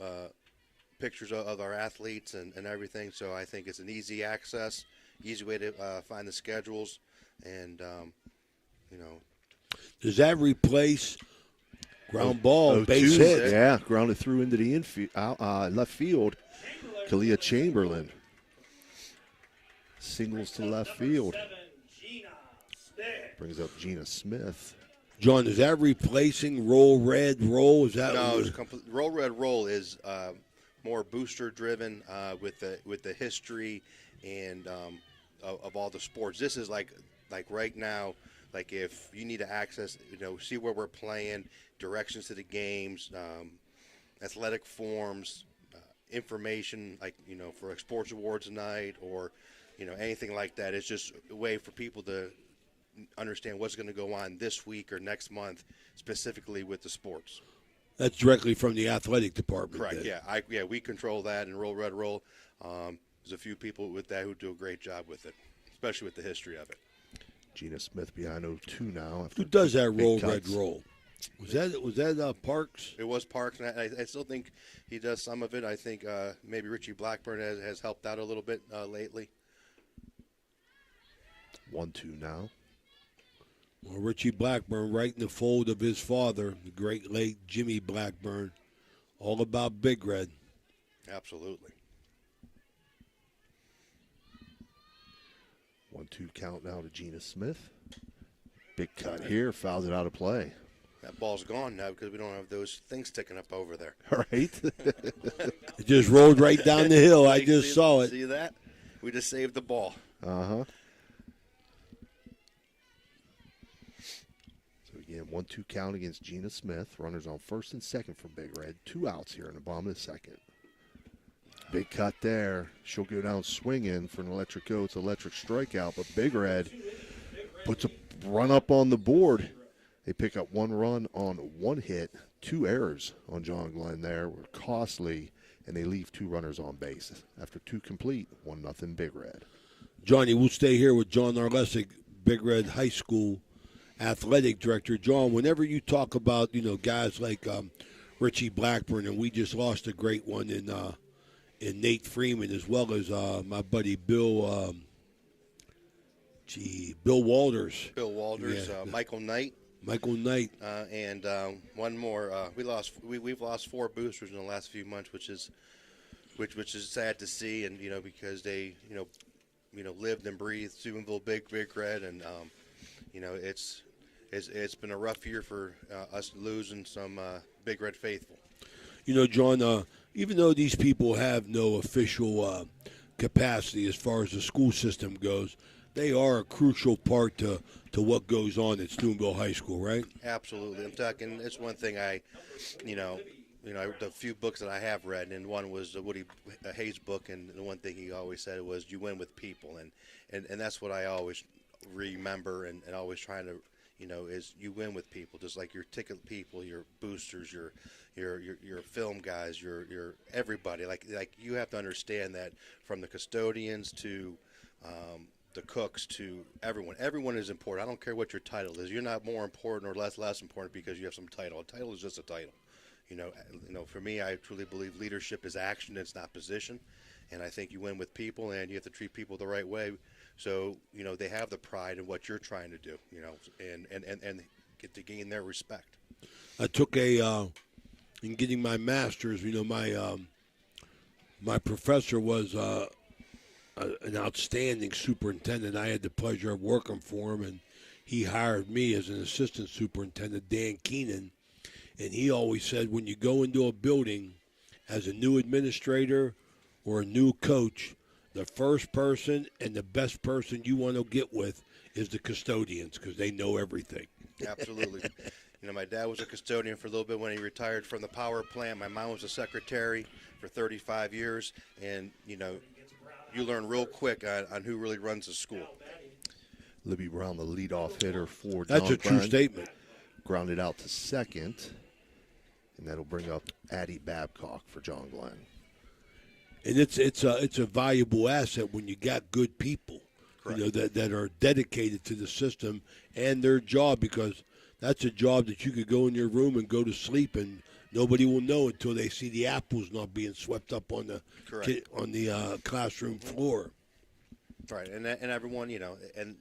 R: pictures of our athletes and everything. So I think it's an easy access, easy way to find the schedules. And,
F: Does that replace ground ball, base hit?
G: Yeah, grounded through into the left field. Kalia Chamberlain singles to left field. Brings up Gina Smith.
F: John, is that replacing roll red roll? Is that
R: no? Roll red roll is more booster driven with the history and of all the sports. This is like right now, like if you need to access, see where we're playing, directions to the games, athletic forms, information like for a sports awards night or anything like that. It's just a way for people to understand what's going to go on this week or next month, specifically with the sports.
F: That's directly from the athletic department.
R: Correct.
F: Then.
R: Yeah, we control that, and Roll Red Roll. There's a few people with that who do a great job with it, especially with the history of it.
G: Gina Smith behind 0-2 now.
F: Who does that Roll Red Roll? Was that Parks?
R: It was Parks, and I still think he does some of it. I think maybe Richie Blackburn has helped out a little bit lately.
G: 1-2 now.
F: Well, Richie Blackburn, right in the fold of his father, the great late Jimmy Blackburn, all about Big Red.
R: Absolutely.
G: 1-2 count now to Gina Smith. Big cut here, fouls it out of play.
R: That ball's gone now because we don't have those things sticking up over there.
G: Right.
F: It just rolled right down the hill. I just saw it.
R: See that? We just saved the ball.
G: Uh-huh. So again, 1-2 count against Gina Smith. Runners on first and second for Big Red. 2 outs here in the bottom of the second. Big cut there. She'll go down swinging for an electric go. It's electric strikeout, but Big Red puts a run up on the board. They pick up 1 run on 1 hit. 2 errors on John Glenn there were costly, and they leave 2 runners on base. After 2 complete, 1-0 Big Red.
F: Johnny, we'll stay here with John Arlesic, Big Red High School athletic director. John, whenever you talk about, guys like Richie Blackburn, and we just lost a great one in Nate Freeman, as well as my buddy Bill Walters.
R: Bill Walters,
F: Yeah.
R: Michael Knight. And one more. We've lost 4 boosters in the last few months, which is sad to see, and because they lived and breathed Steubenville Big Red, and it's been a rough year for us losing some Big Red faithful.
F: John, even though these people have no official capacity as far as the school system goes, they are a crucial part to what goes on at Steubenville High School, right?
R: Absolutely. I'm talking, it's one thing the few books that I have read, and one was the Woody Hayes book, and the one thing he always said was, you win with people, and that's what I always remember and always trying to, is you win with people, just like your ticket people, your boosters, your film guys, your everybody. Like you have to understand that, from the custodians to the cooks to everyone. Everyone is important. I don't care what your title is. You're not more important or less important because you have some title. A title is just a title. For me, I truly believe leadership is action. It's not position. And I think you win with people, and you have to treat people the right way. So, they have the pride in what you're trying to do, and get to gain their respect.
F: I took in getting my master's, my professor was an outstanding superintendent. I had the pleasure of working for him, and he hired me as an assistant superintendent, Dan Keenan. And he always said, when you go into a building as a new administrator or a new coach, the first person and the best person you want to get with is the custodians, because they know everything.
R: Absolutely. My dad was a custodian for a little bit when he retired from the power plant. My mom was a secretary for 35 years. And, you learn real quick on who really runs the school.
G: Libby Brown, the leadoff hitter for John
F: That's a true
G: Glenn.
F: statement.
G: Grounded out to second, and that'll bring up Addie Babcock for John Glenn.
F: And it's a valuable asset when you got good people, that are dedicated to the system and their job, because that's a job that you could go in your room and go to sleep, and nobody will know until they see the apples not being swept up on the classroom floor.
R: Right, and everyone, and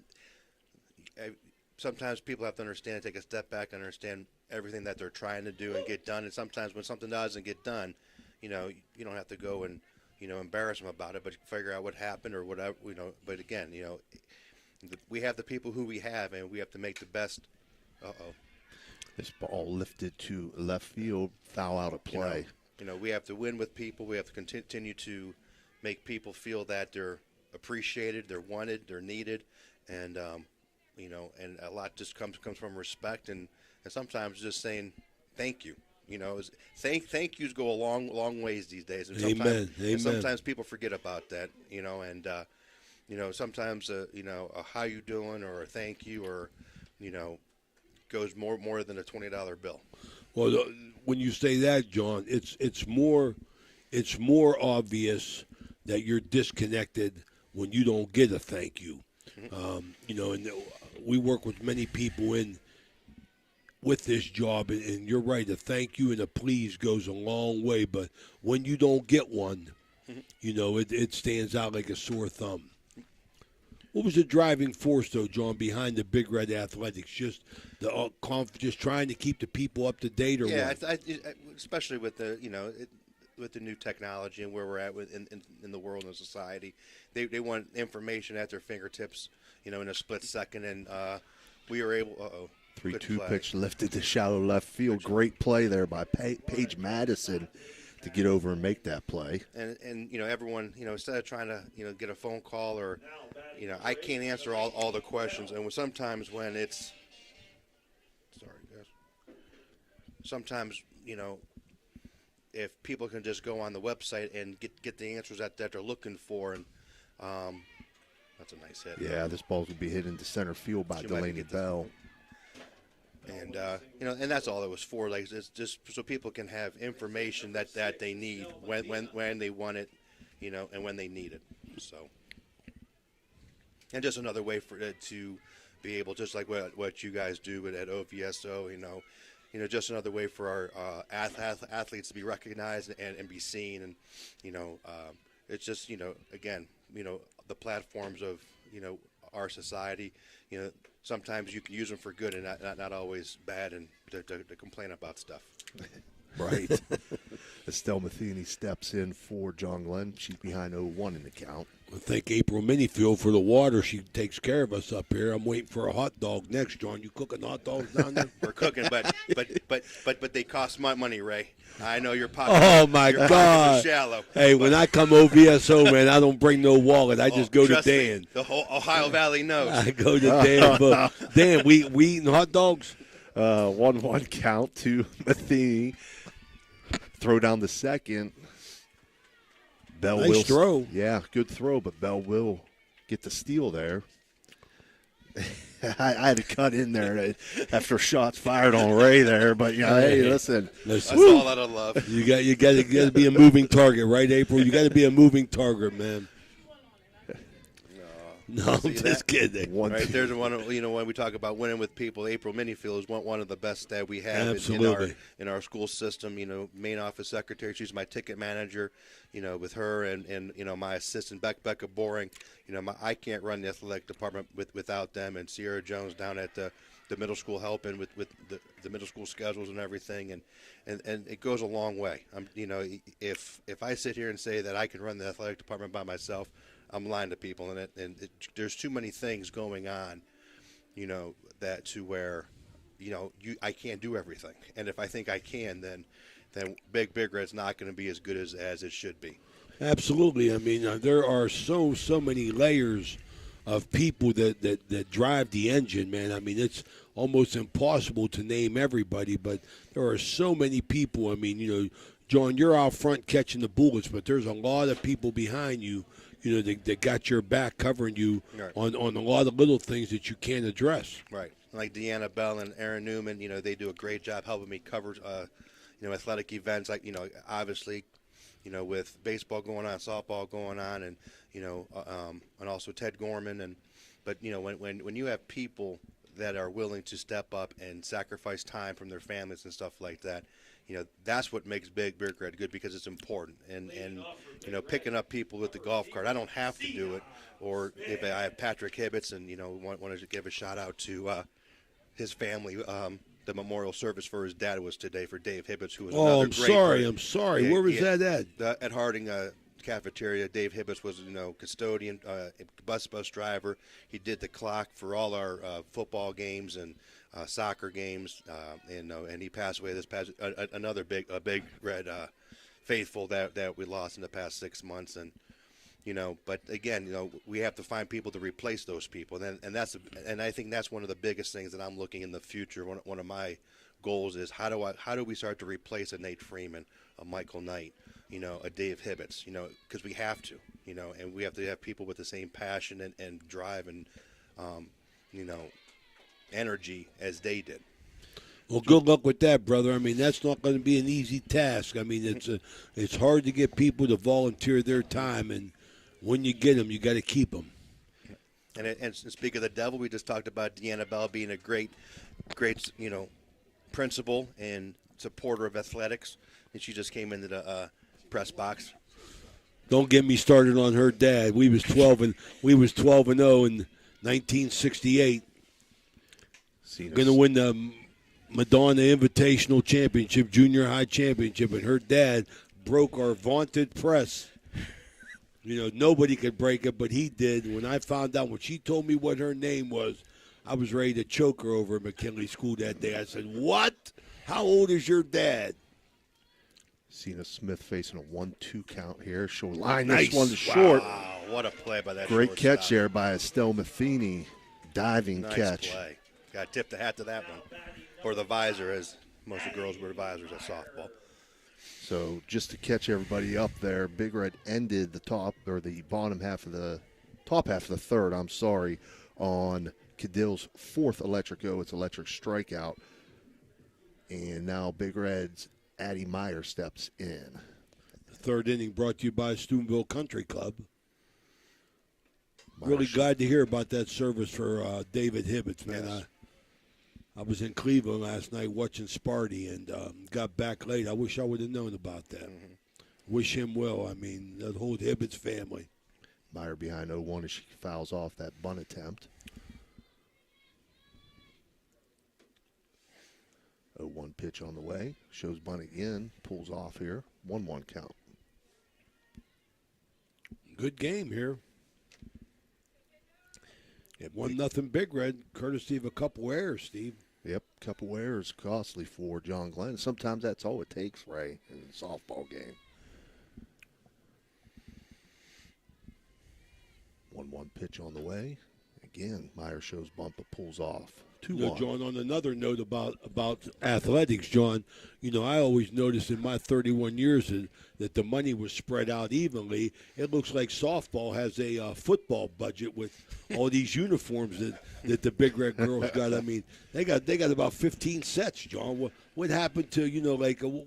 R: sometimes people have to understand, take a step back, and understand everything that they're trying to do and get done. And sometimes when something doesn't get done, you don't have to go and embarrass them about it, but figure out what happened or whatever. But again, we have the people who we have, and we have to make the best.
G: This ball lifted to left field, foul out of play.
R: We have to win with people. We have to continue to make people feel that they're appreciated, they're wanted, they're needed, and and a lot just comes from respect and sometimes just saying thank you. Thank yous go a long ways these days. And
F: Amen.
R: And sometimes people forget about that. Sometimes a how you doing or a thank you or goes more than a $20 bill.
F: Well, when you say that, John, it's more obvious that you're disconnected when you don't get a thank you. And we work with many people with this job, and you're right, a thank you and a please goes a long way, but when you don't get one, it stands out like a sore thumb. What was the driving force, though, John, behind the Big Red Athletics? Just just trying to keep the people up to date, or
R: yeah,
F: what?
R: Especially with the with the new technology and where we're at in the world and society, they want information at their fingertips, in a split second, and we were able.
G: 3-2 pitch lifted to shallow left field. Great play there by Paige Madison to get over and make that play.
R: And everyone, instead of trying to get a phone call or I can't answer all the questions, and sometimes when it's sometimes if people can just go on the website and get the answers that they're looking for, and that's a nice hit.
G: Yeah, this ball would be hit into center field by Delaney Bell.
R: And and that's all it was for. Like, it's just so people can have information that they need when they want it, and when they need it. So, and just another way for it to be able, just like what you guys do at OVSO, just another way for our athletes to be recognized and be seen. And it's just again, the platforms of our society, sometimes you can use them for good and not always bad, and to complain about stuff.
G: Right. Estelle Matheny steps in for John Glenn. She's behind 0-1 in the count.
F: I thank April Minifield for the water. She takes care of us up here. I'm waiting for a hot dog next, John. You cooking hot dogs down there?
R: We're cooking, but they cost my money, Ray. I know your pocket.
F: Oh my
R: your
F: God!
R: Are shallow.
F: Hey, when I come OVSO, man, I don't bring no wallet. I just go to Dan.
R: Me, the whole Ohio Valley knows.
F: I go to Dan. But Dan, we eating hot dogs.
G: 1-1 count to Matheny. Throw down the second. Bell
F: nice throw.
G: Yeah, good throw, but Bell will get the steal there. I had to cut in there after shots fired on Ray there, but hey, listen.
R: That's all out of love.
F: You got to be a moving target, right, April? You got to be a moving target, man. No, I'm just kidding.
R: Right, there's one. When we talk about winning with people, April Minifield is one of the best that we have in our school system. Main office secretary. She's my ticket manager. With her and my assistant Becca Boring. I can't run the athletic department without them, and Sierra Jones down at the middle school helping with the middle school schedules and everything, and it goes a long way. If I sit here and say that I can run the athletic department by myself, I'm lying to people, and there's too many things going on, that to where, I can't do everything. And if I think I can, then Big Red's not going to be as good as it should be.
F: Absolutely. I mean, there are so many layers of people that drive the engine, man. I mean, it's almost impossible to name everybody, but there are so many people. I mean, John, you're out front catching the bullets, but there's a lot of people behind you. That got your back, covering you on a lot of little things that you can't address.
R: Right. Like Deanna Bell and Aaron Newman, they do a great job helping me cover, athletic events. Like, obviously, with baseball going on, softball going on, and, and also Ted Gorman. But when you have people that are willing to step up and sacrifice time from their families and stuff like that, that's what makes Big Red good, because it's important. And picking up people with the golf cart, I don't have to do it. Or if I have Patrick Hibbets, and want to give a shout out to his family. The memorial service for his dad was today for Dave Hibbets, who was another great.
F: I'm sorry. Where was that at?
R: At Harding cafeteria. Dave Hibbets was custodian, bus driver. He did the clock for all our football games and soccer games, and he passed away this past another big Red faithful that we lost in the past 6 months. And but again, we have to find people to replace those people, and I think that's one of the biggest things that I'm looking in the future. One of my goals is how do we start to replace a Nate Freeman, a Michael Knight, a Dave Hibbets, because we have to, and we have to have people with the same passion and drive and energy as they did.
F: Well, good luck with that, brother. I mean, that's not going to be an easy task. I mean, it's hard to get people to volunteer their time, and when you get them, you got to keep them.
R: And speak of the devil, we just talked about Deanna Bell being a great, principal and supporter of athletics, and she just came into the press box.
F: Don't get me started on her dad. We was 12 and 0 in 1968. Going to win the Madonna Invitational Championship, junior high championship, and her dad broke our vaunted press. Nobody could break it, but he did. When I found out, when she told me what her name was, I was ready to choke her over at McKinley School that day. I said, "What? How old is your dad?"
G: Cena Smith facing a 1-2 count here. She'll line
F: Nice.
G: this one to short.
R: Wow, what a play by that
G: Great
R: shortstop.
G: catch there by Estelle Matheny. Diving
R: Nice
G: catch.
R: play. Got to tip the hat to that one. Or the visor, as most of the girls wear visors at softball.
G: So just to catch everybody up there, Big Red ended the top half of the third, on Cadill's fourth electric its electric strikeout. And now Big Red's Addie Meyer steps in.
F: The third inning brought to you by Steubenville Country Club. Really glad to hear about that service for David Hibbets, man.
R: Yes.
F: I was in Cleveland last night watching Sparty and got back late. I wish I would have known about that.
R: Mm-hmm.
F: Wish him well. I mean, the whole Hibbets family.
G: Meyer behind 0-1 as she fouls off that bunt attempt. 0-1 pitch on the way. Shows bunt again. Pulls off here. 1-1 count.
F: Good game here. 1-0 Big Red, courtesy of a couple errors, Steve.
G: Yep, couple errors costly for John Glenn. Sometimes that's all it takes, Ray, in a softball game. 1-1 pitch on the way. Again, Meyer shows bunt but pulls off. 2-1.
F: John, on another note about athletics, John, I always noticed in my 31 years that the money was spread out evenly. It looks like softball has a football budget with all these uniforms that the Big Red girls got. I mean, they got about 15 sets, John. What happened to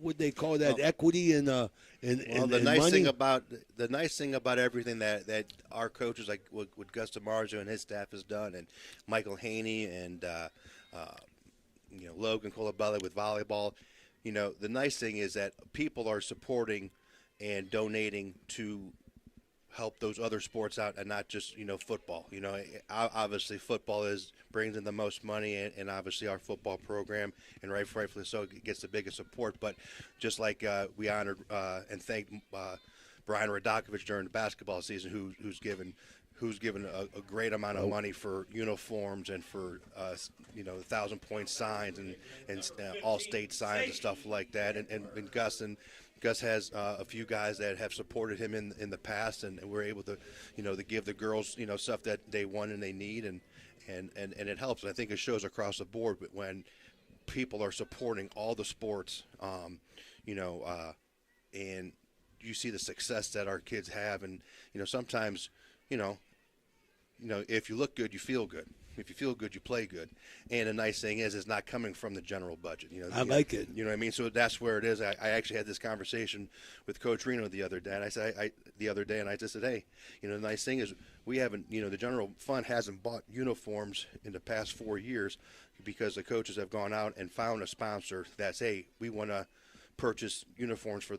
F: what they call that equity and
R: the nice
F: money?
R: thing about everything that our coaches, like what Gus DiMarzio and his staff has done, and Michael Haney and Logan Colabelli with volleyball, the nice thing is that people are supporting and donating to help those other sports out, and not just football. Obviously football brings in the most money, and obviously our football program, and rightfully so, gets the biggest support. But just like we honored and thanked Brian Radakovich during the basketball season, who's given a great amount of money for uniforms and for 1,000-point signs and all state signs and stuff like that, and Gus has a few guys that have supported him in the past, and we're able to to give the girls stuff that they want and they need, and it helps. And I think it shows across the board. But when people are supporting all the sports, and you see the success that our kids have, and sometimes if you look good, you feel good. If you feel good, you play good. And the nice thing is, it's not coming from the general budget.
F: I like it.
R: You know what I mean? So that's where it is. I actually had this conversation with Coach Reno the other day, and I said, I just said, hey, the nice thing is we haven't, the general fund hasn't bought uniforms in the past 4 years because the coaches have gone out and found a sponsor that's, hey, we want to purchase uniforms for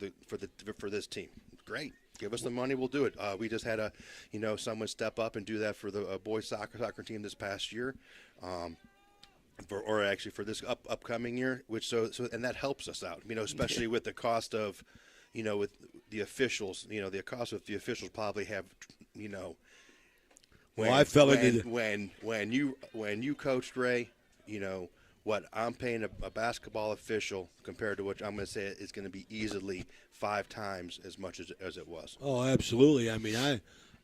R: this team. Great. Give us the money, we'll do it. We just had someone step up and do that for the boys soccer team this past year, for this upcoming year. And that helps us out, especially with the cost of, with the officials. The cost of the officials probably have, when you coached, Ray, what I'm paying a basketball official compared to what I'm going to say is going to be easily 5 times as much as it was.
F: Oh, absolutely. I mean,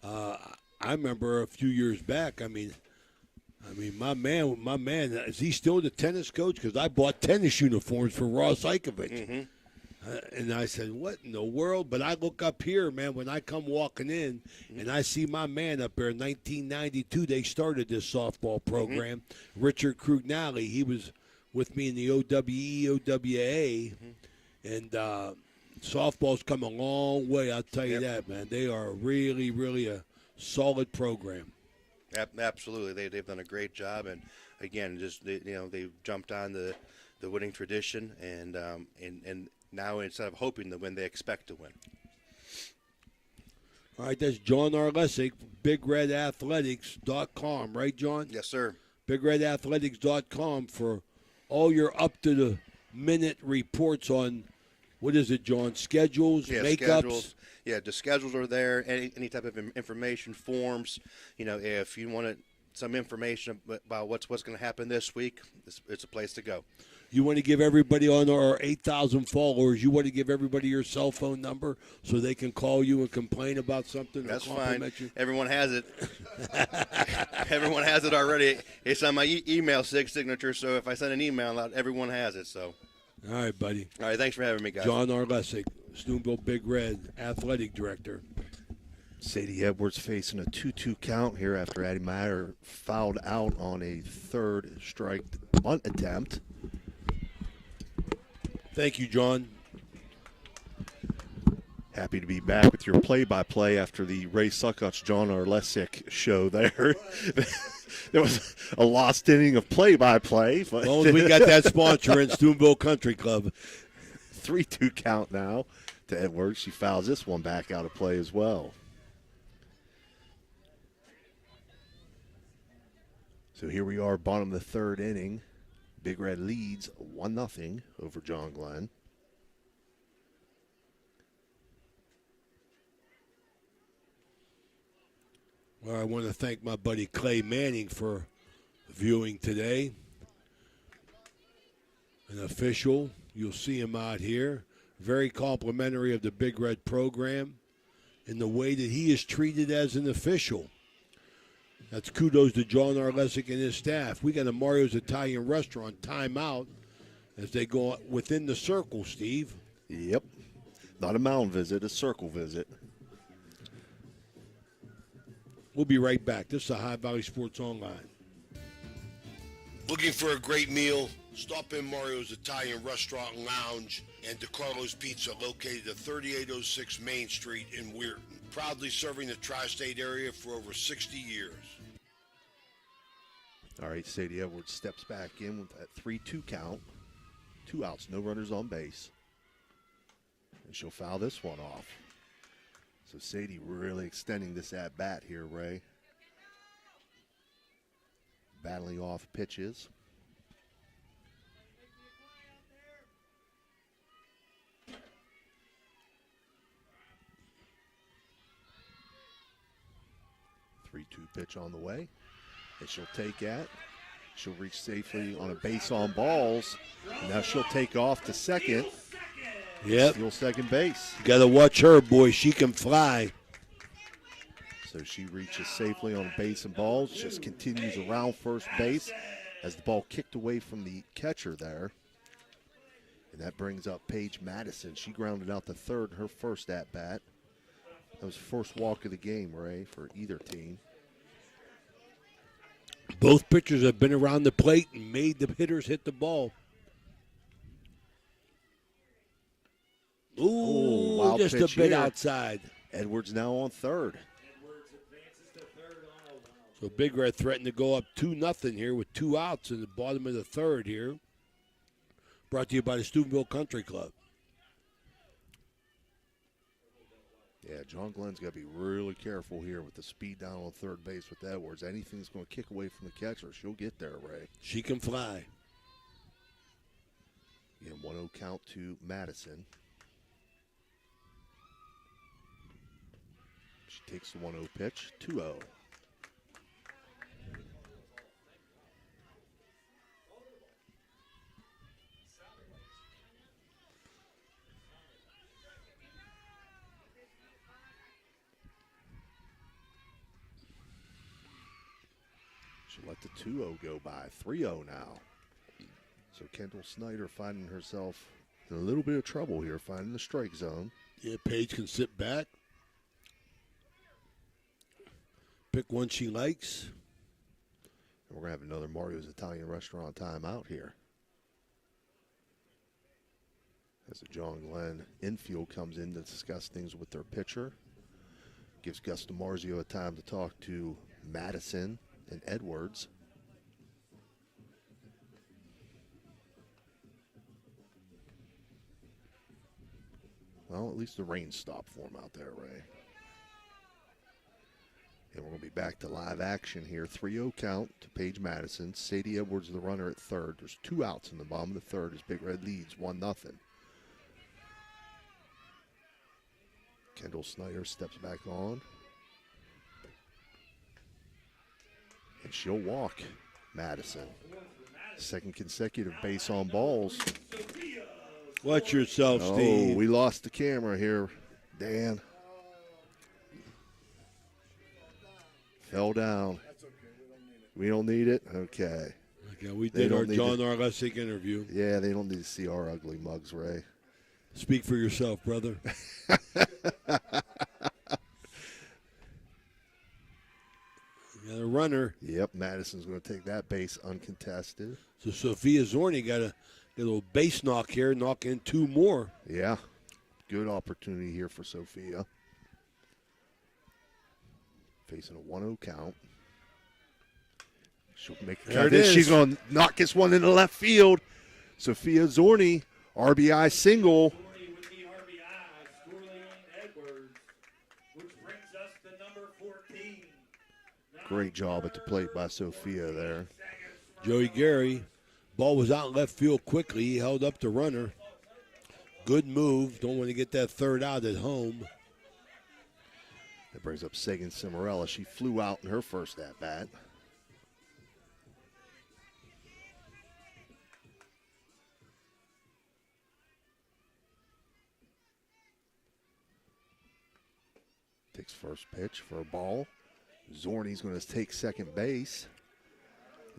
F: I remember a few years back. I mean, my man, is he still the tennis coach? Because I bought tennis uniforms for Ross Ikovich.
R: Mm-hmm.
F: And I said, what in the world? But I look up here, man, when I come walking in, and I see my man up there in 1992, they started this softball program. Mm-hmm. Richard Krugnali, he was with me in the OWA. And softball's come a long way, I'll tell you that, man. They are really, really a solid program.
R: Absolutely. They've done a great job. And, again, they've jumped on the winning tradition, and now instead of hoping to win, they expect to win.
F: All right, that's John Arlesic, BigRedAthletics.com, right, John?
R: Yes, sir.
F: BigRedAthletics.com for all your up-to-the-minute reports on, what is it, John, schedules, makeups?
R: Schedules. Yeah, the schedules are there, any type of information, forms. If you want some information about what's going to happen this week, it's a place to go.
F: You want to give everybody on our 8,000 followers, you want to give everybody your cell phone number so they can call you and complain about something?
R: That's fine. Everyone has it. Everyone has it already. It's on my email signature, so if I send an email out, everyone has it. So.
F: All right, buddy.
R: All right, thanks for having me, guys.
F: John Arlesic, Steubenville Big Red Athletic Director.
G: Sadie Edwards facing a 2-2 count here after Addie Meyer fouled out on a third strike bunt attempt.
F: Thank you, John.
G: Happy to be back with your play-by-play after the Ray Suckots, John Arlesic show there. There was a lost inning of play-by-play. But
F: Well, we got that sponsor in Steubenville Country Club.
G: 3-2 count now to Edwards. She fouls this one back out of play as well. So here we are, bottom of the third inning. Big Red leads 1-0 over John Glenn.
F: Well, I want to thank my buddy Clay Manning for viewing today. An official. You'll see him out here. Very complimentary of the Big Red program in the way that he is treated as an official. That's kudos to John Arlesic and his staff. We got a Mario's Italian Restaurant timeout as they go within the circle, Steve.
G: Yep. Not a mound visit, a circle visit.
F: We'll be right back. This is Ohio Valley Sports Online. Looking for a great meal? Stop in Mario's Italian Restaurant and Lounge and DeCarlo's Pizza, located at 3806 Main Street in Weirton. Proudly serving the tri-state area for over 60 years.
G: All right, Sadie Edwards steps back in with that 3-2 count. 2 outs, no runners on base. And she'll foul this one off. So Sadie really extending this at-bat here, Ray. Battling off pitches. Three-two pitch on the way. And she'll take that. She'll reach safely on a base on balls. And now she'll take off to second.
F: Yep.
G: Steal second base.
F: You got to watch her, boy. She can fly.
G: So she reaches safely on base and balls. Just continues around first base as the ball kicked away from the catcher there. And that brings up Paige Madison. She grounded out the third in her first at-bat. That was the first walk of the game, Ray, for either team.
F: Both pitchers have been around the plate and made the hitters hit the ball. Ooh,
G: wild
F: just a
G: pitch
F: bit
G: here.
F: outside.
G: Edwards now on third.
F: So Big Red threatened to go up 2-0 here with 2 outs in the bottom of the third here. Brought to you by the Steubenville Country Club.
G: Yeah, John Glenn's got to be really careful here with the speed down on third base with Edwards. Anything's going to kick away from the catcher, she'll get there, Ray.
F: She can fly.
G: And 1-0 count to Madison. She takes the 1-0 pitch, 2-0. She'll let the 2-0 go by. 3-0 now. So Kendall Snyder finding herself in a little bit of trouble here, finding the strike zone.
F: Yeah, Paige can sit back. Pick one she likes.
G: And we're going to have another Mario's Italian Restaurant timeout here. As the John Glenn infield comes in to discuss things with their pitcher. Gives Gus DiMarzio a time to talk to Madison and Edwards. Well, at least the rain stopped for him out there, Ray. And we're going to be back to live action here. 3-0 count to Paige Madison. Sadie Edwards, the runner at third. There's 2 outs in the bottom of the third as Big Red leads 1-0. Kendall Snyder steps back on. And she'll walk Madison. Second consecutive base on balls.
F: Watch yourself, Steve.
G: Oh, we lost the camera here, Dan. Fell down. We don't need it? Okay.
F: Yeah, we did our John R. Lessig interview.
G: Yeah, they don't need to see our ugly mugs, Ray.
F: Speak for yourself, brother. Got a runner.
G: Yep, Madison's going to take that base uncontested.
F: So Sophia Zorni got a little base knock here, knock in 2 more.
G: Yeah, good opportunity here for Sophia. Facing a 1-0 count. She'll make a
F: There it is.
G: She's going to knock this one into left field. Sophia Zorni, RBI single.
H: Zorni with the RBI, Storlene Edwards, which brings us to number 14.
G: Great job at the plate by Sophia there.
F: Joey Gary, ball was out in left field quickly. He held up the runner. Good move. Don't want to get that third out at home.
G: That brings up Sagan Cimarella. She flew out in her first at-bat. Takes first pitch for a ball. Zorni's going to take second base.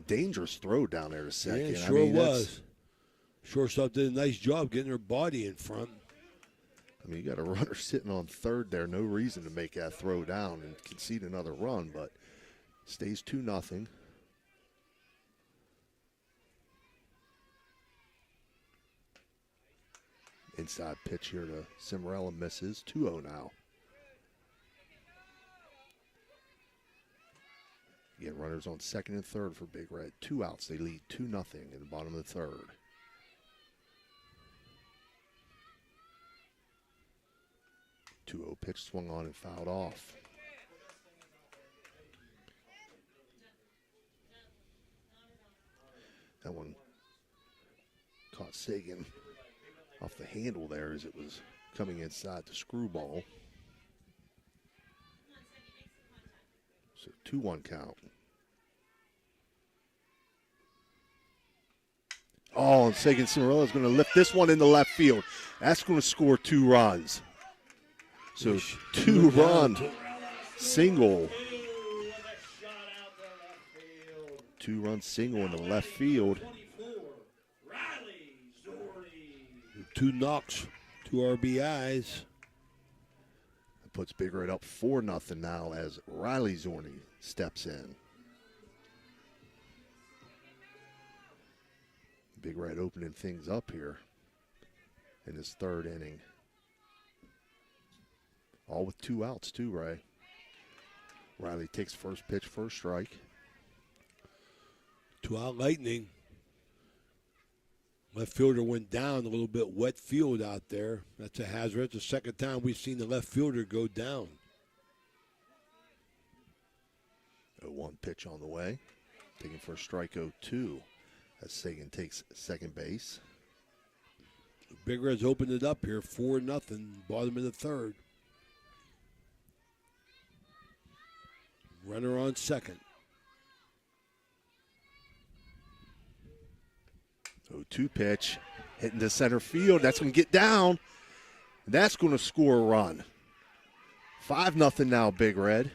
G: Dangerous throw down there to second.
F: Yeah, sure was. Shortstop did a nice job getting her body in front.
G: I mean, you got a runner sitting on third there. No reason to make that throw down and concede another run, but stays 2-0. Inside pitch here to Cimarella, misses. 2-0 now. Again, runners on second and third for Big Red. 2 outs. They lead 2-0 in the bottom of the third. Two-0 pitch swung on and fouled off. That one caught Sagan off the handle there as it was coming inside the screwball. So 2-1 count. Oh, and Sagan Cimarella is going to lift this one into left field. That's going to score 2 runs. So 2-run single. 2-run single in the left field.
F: 2 knocks, 2 RBIs.
G: That puts Big Red up 4-0 now as Riley Zorni steps in. Big Red opening things up here in his third inning. All with 2 outs too, Ray. Riley takes first pitch, first strike.
F: 2-out Lightning. Left fielder went down a little bit, wet field out there. That's a hazard. It's the second time we've seen the left fielder go down.
G: 0-1 pitch on the way. Taking first strike 0-2 as Sagan takes second base.
F: Big Red's opened it up here, 4-0, bottom of the third. Runner on second.
G: 0-2 pitch, hitting to center field. That's going to get down. That's going to score a run. 5-0 now, Big Red.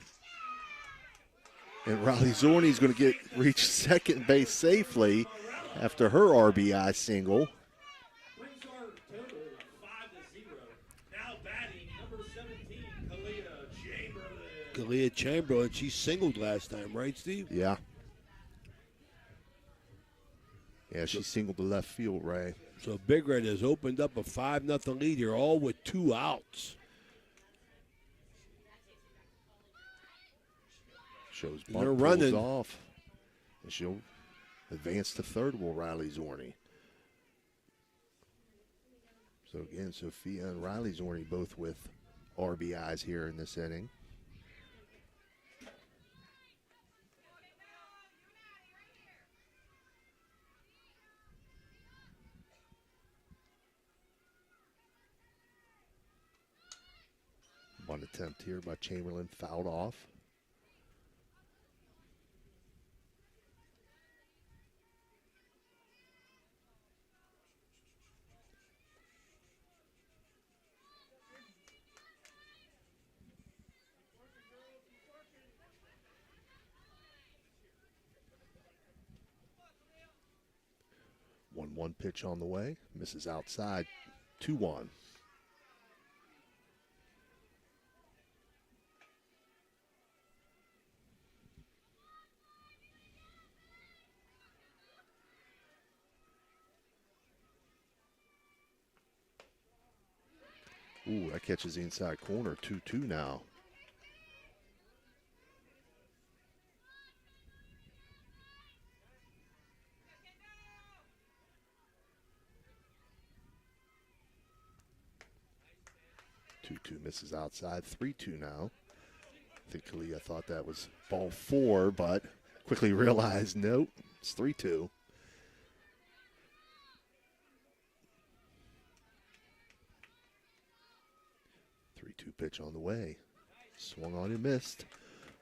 G: And Riley Zorni's going to reach second base safely after her RBI single.
H: Brings our total to 5-0. Now batting number 17, Kalia Chamberlain.
F: Kalia Chamberlain, she singled last time, right, Steve?
G: Yeah. Yeah, she singled the left field, Ray.
F: So Big Red has opened up a 5-0 lead here, all with 2 outs.
G: Shows
F: And they're
G: bunt
F: running.
G: pulls off. And she'll advance to third, will Riley Zorni. So again, Sophia and Riley Zorni both with RBIs here in this inning. One attempt here by Chamberlain, fouled off. 1-1 pitch on the way. Misses outside. 2-1. Ooh, that catches the inside corner. 2-2 now. Misses outside. 3-2 now. I think Kalia thought that was ball 4, but quickly realized, nope, it's 3-2. Pitch on the way. Swung on and missed.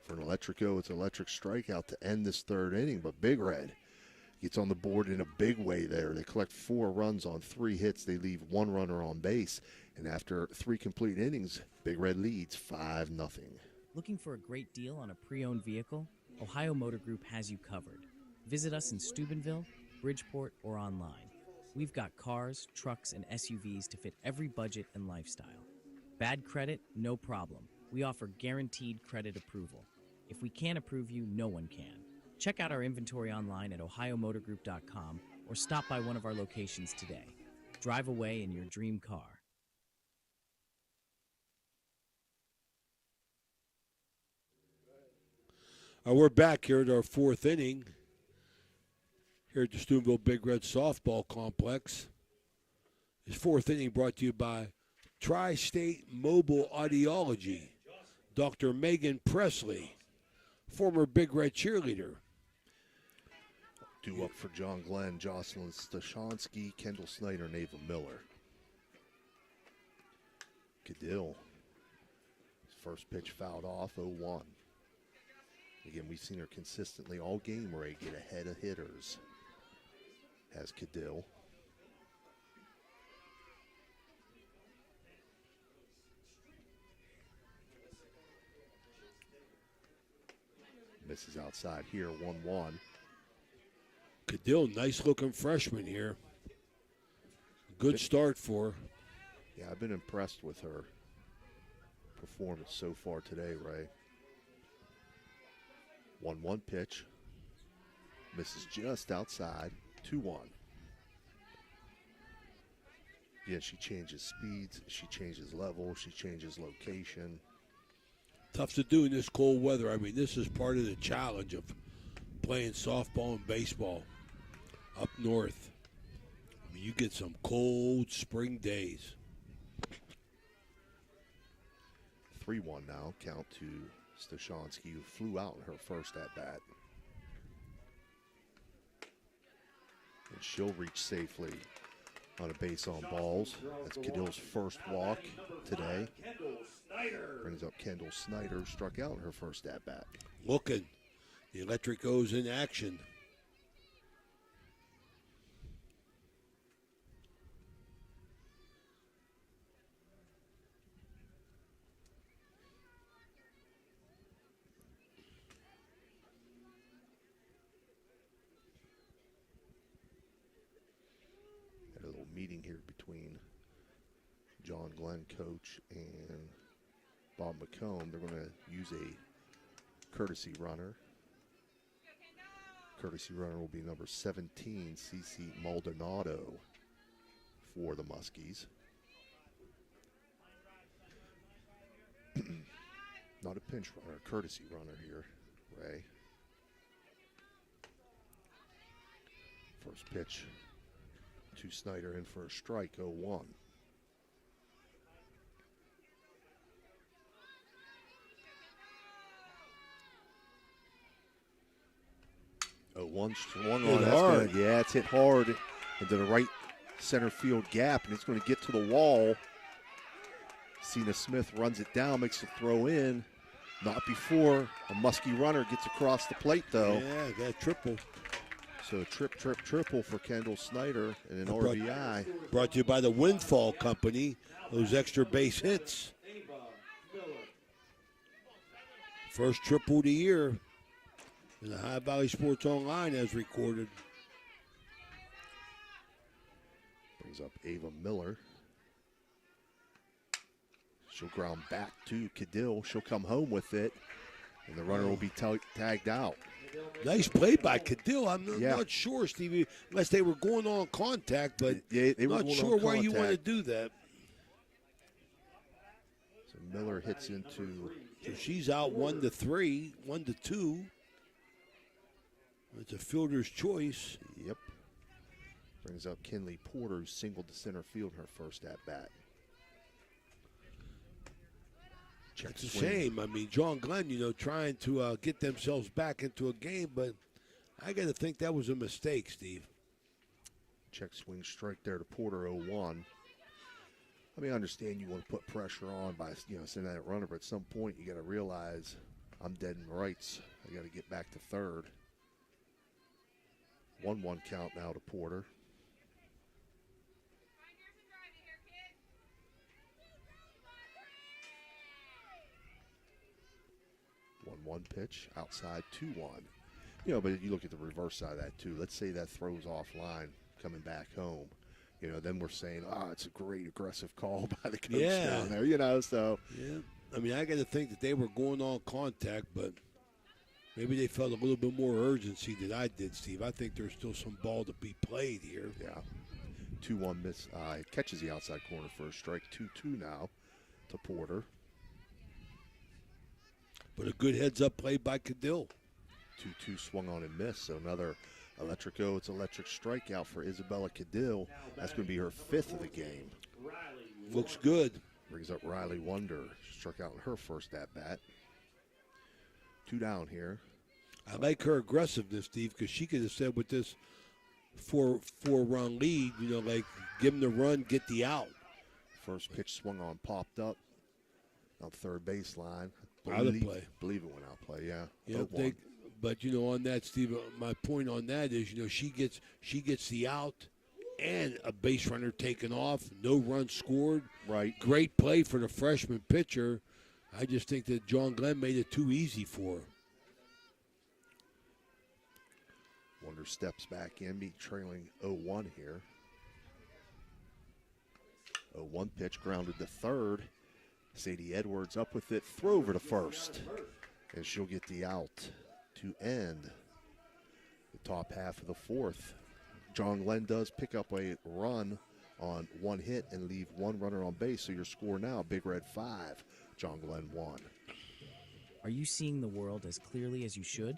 G: For an Electrico, it's an electric strikeout to end this third inning, but Big Red gets on the board in a big way there. They collect 4 runs on 3 hits. They leave 1 runner on base. And after 3 complete innings, Big Red leads 5-0.
Q: Looking for a great deal on a pre-owned vehicle? Ohio Motor Group has you covered. Visit us in Steubenville, Bridgeport, or online. We've got cars, trucks, and SUVs to fit every budget and lifestyle. Bad credit? No problem. We offer guaranteed credit approval. If we can't approve you, no one can. Check out our inventory online at ohiomotorgroup.com or stop by one of our locations today. Drive away in your dream car.
F: We're back here at our 4th inning here at the Steubenville Big Red Softball Complex. This 4th inning brought to you by Tri-State Mobile Audiology, Dr. Megan Presley, former Big Red cheerleader.
G: Due up for John Glenn, Jocelyn Stashansky, Kendall Snyder, Nava Miller. Cadill. First pitch fouled off, 0-1. Again, we've seen her consistently all game where they get ahead of hitters. Has Cadill. Misses outside here, 1-1.
F: Cadill, nice-looking freshman here. Good start for her.
G: Yeah, I've been impressed with her performance so far today, Ray. 1-1 pitch. Misses just outside, 2-1. Yeah, she changes speeds, she changes level, she changes location.
F: Tough to do in this cold weather. I mean, this is part of the challenge of playing softball and baseball up north. I mean, you get some cold spring days.
G: 3-1 now, count to Stashansky, who flew out in her first at-bat. And she'll reach safely on a base on balls. That's Cadill's first walk today. Brings up Kendall Snyder, struck out in her first at-bat.
F: Looking. The Electric goes in action.
G: Had a little meeting here between John Glenn, coach, and Bob McComb. They're going to use a courtesy runner. Courtesy runner will be number 17, CC Maldonado, for the Muskies. Not a pinch runner, a courtesy runner here, Ray. First pitch to Snyder, in for a strike, 0-1. 0-1 swung on. That's
F: hard.
G: Yeah, it's hit hard into the right center field gap, and it's going to get to the wall. Cena Smith runs it down, makes the throw in. Not before a Muskie runner gets across the plate, though.
F: Yeah, that triple.
G: So triple for Kendall Snyder and an RBI.
F: Brought to you by the Windfall Company, those extra base hits. First triple of the year. And the High Valley Sports Online has recorded.
G: Brings up Ava Miller. She'll ground back to Cadill. She'll come home with it, and the runner will be tagged out.
F: Nice play by Cadill. I'm not sure, Stevie, unless they were going on contact, but
G: they were
F: not
G: going
F: sure
G: on
F: why you want to
G: contact.
F: do that.
G: So Miller hits into.
F: So she's out 1-3, 1-2. It's a fielder's choice.
G: Yep. Brings up Kinley Porter, who singled to center field in her first at bat.
F: It's a shame. I mean, John Glenn, trying to get themselves back into a game, but I got to think that was a mistake, Steve.
G: Check swing strike there to Porter, 0-1. I mean, I understand you want to put pressure on by, sending that runner, but at some point you got to realize I'm dead in rights. I got to get back to third. 1-1 count now to Porter. One pitch outside 2-1. But you look at the reverse side of that too. Let's say that throws offline coming back home. Then we're saying, it's a great aggressive call by the coach down there. So
F: yeah. I mean, I got to think that they were going on contact, but maybe they felt a little bit more urgency than I did, Steve. I think there's still some ball to be played here.
G: Yeah. 2-1 miss. Catches the outside corner for a strike. 2-2 now to Porter.
F: But a good heads-up play by Cadill.
G: 2-2 swung on and missed, so another it's electric strikeout for Isabella Cadill. That's going to be her 5th of the game.
F: Looks good.
G: Brings up Riley Wonder. Struck out in her first at-bat. 2 down here.
F: I like her aggressiveness, Steve, because she could have said with this four-run lead, like give them the run, get the out.
G: First pitch swung on, popped up. On third baseline.
F: Out of play.
G: Believe it went out play, yeah.
F: Yeah, but on that, Steve, my point on that is, she gets the out and a base runner taken off, no run scored.
G: Right.
F: Great play for the freshman pitcher. I just think that John Glenn made it too easy for her.
G: Wonder steps back in, trailing 0-1 here. 0-1 pitch grounded to third. Sadie Edwards up with it, throw over to first. And she'll get the out to end the top half of the 4th. John Glenn does pick up a run on 1 hit and leave 1 runner on base. So your score now, Big Red 5, John Glenn 1.
Q: Are you seeing the world as clearly as you should?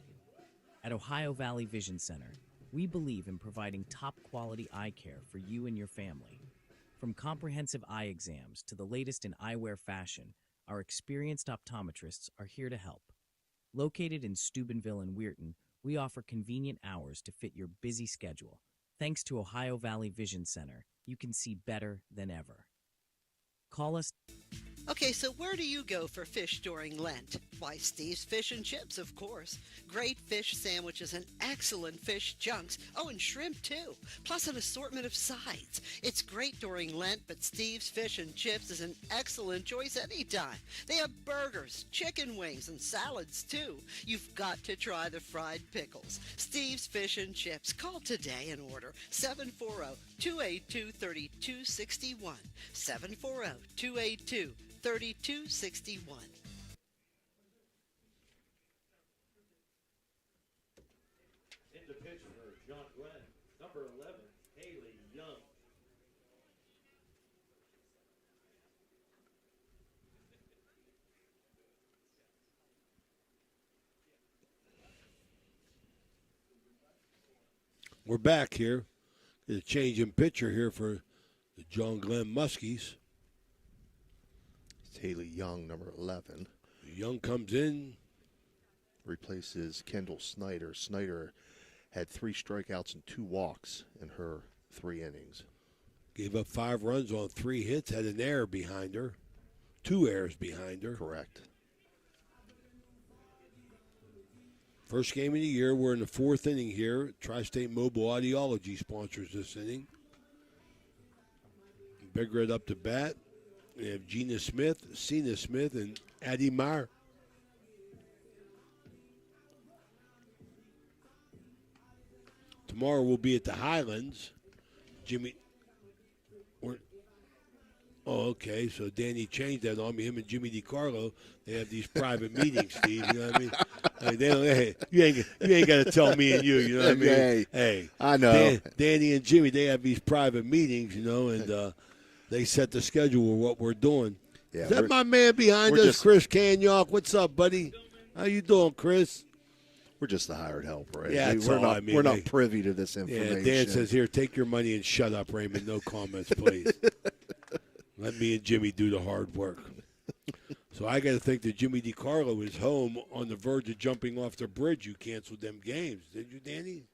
Q: At Ohio Valley Vision Center, we believe in providing top-quality eye care for you and your family. From comprehensive eye exams to the latest in eyewear fashion, our experienced optometrists are here to help. Located in Steubenville and Weirton, we offer convenient hours to fit your busy schedule. Thanks to Ohio Valley Vision Center, you can see better than ever. Call us.
A: Okay, so where do you go for fish during Lent? Why, Steve's Fish and Chips, of course. Great fish sandwiches and excellent fish junks. Oh, and shrimp, too. Plus an assortment of sides. It's great during Lent, but Steve's Fish and Chips is an excellent choice anytime. They have burgers, chicken wings, and salads, too. You've got to try the fried pickles. Steve's Fish and Chips. Call today and order 740-282-3261. 740-282-3261.
H: Into pitch for John Glenn, number 11, Haley Young.
F: We're back here. Get a change in pitcher here for the John Glenn Muskies.
G: It's Haley Young, number 11.
F: Young comes in.
G: Replaces Kendall Snyder. Snyder had 3 strikeouts and 2 walks in her 3 innings.
F: Gave up 5 runs on 3 hits, had an error behind her. 2 errors behind her.
G: Correct.
F: First game of the year. We're in the 4th inning here. Tri-State Mobile Audiology sponsors this inning. Big Red up to bat. We have Gina Smith, Cena Smith, and Addie Meyer. Tomorrow we'll be at the Highlands. Jimmy Oh, okay. So Danny changed that on me. Him and Jimmy DiCarlo, they have these private meetings, Steve. You know what I mean? Like, they don't, hey, you ain't got to tell me and you. You know what I mean?
G: Hey, I know.
F: Danny and Jimmy, they have these private meetings, you know, and they set the schedule of what we're doing.
G: Yeah,
F: Is that my man behind us, Chris Kanyok? What's up, buddy? How you doing, Chris?
G: We're just the hired help, right?
F: Yeah,
G: we're not privy to this information.
F: Yeah, Dan says, here, take your money and shut up, Raymond. No comments, please. Let me and Jimmy do the hard work. So I got to think that Jimmy DiCarlo is home on the verge of jumping off the bridge. You canceled them games. Did you, Danny?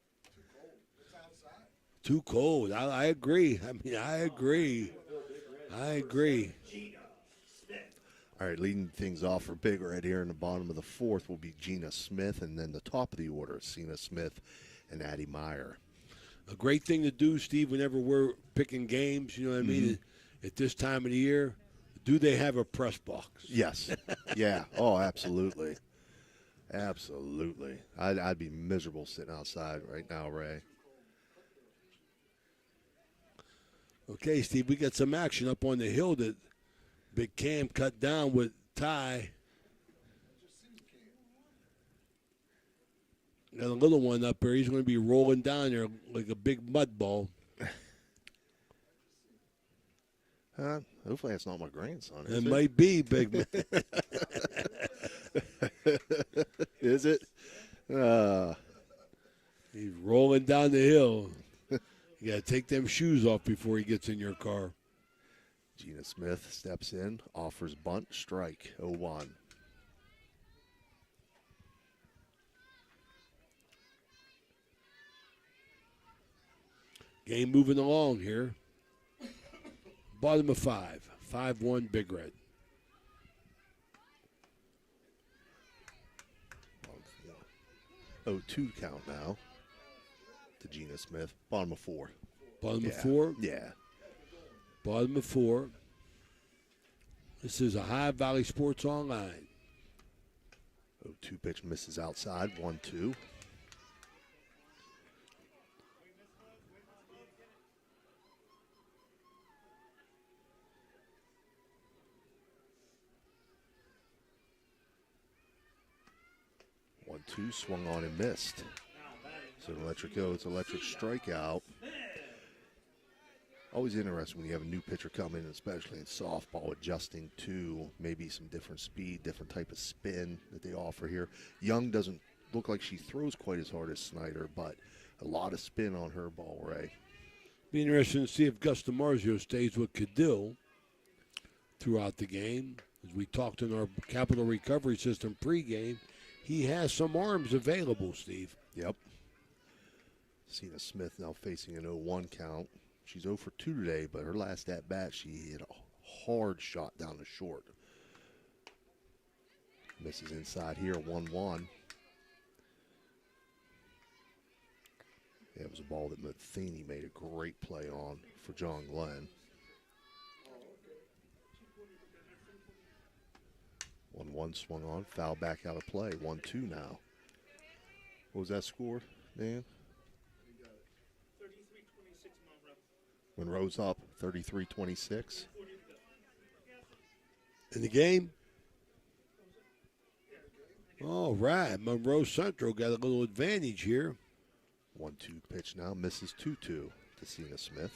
F: Too cold. I agree. I agree.
G: All right, leading things off for Big Red here in the bottom of the fourth will be Gina Smith, and then the top of the order, Cena Smith and Addie Meyer.
F: A great thing to do, Steve, whenever we're picking games, you know what I mean, at this time of the year, do they have a press box?
G: Yes. Yeah. Oh, absolutely. Absolutely. I'd be miserable sitting outside right now, Ray.
F: Okay, Steve, we got some action up on the hill that Big Cam cut down with Ty. Got a little one up there. He's going to be rolling down there like a big mud ball.
G: Hopefully that's not my grandson.
F: It might be, big man.
G: Is it?
F: He's rolling down the hill. You got to take them shoes off before he gets in your car.
G: Gina Smith steps in, offers bunt, strike, 0-1.
F: Game moving along here. Bottom of 5. 5-1 Big Red.
G: Oh, 2 count now to Gina Smith. Bottom of 4.
F: Bottom of 4?
G: Yeah.
F: Bottom of 4. This is a High Valley Sports Online.
G: 0-2 pitch misses outside. 1-2. Two swung on and missed. So electric goes, electric strikeout. Always interesting when you have a new pitcher come in, especially in softball, adjusting to maybe some different speed, different type of spin that they offer here. Young doesn't look like she throws quite as hard as Snyder, but a lot of spin on her ball, Ray.
F: Be interesting to see if Gus DiMarzio stays with Cadill throughout the game. As we talked in our capital recovery system pregame, he has some arms available, Steve.
G: Yep. Cena Smith now facing an 0-1 count. She's 0 for 2 today, but her last at-bat, she hit a hard shot down the short. Misses inside here, 1-1. It was a ball that Matheny made a great play on for John Glenn. 1-1 swung on, foul back out of play. 1-2 now. What was that score, Dan? Monroe's up 33-26.
F: In the game? All right. Monroe Central got a little advantage here.
G: 1-2 pitch now. Misses 2-2 to Cena Smith.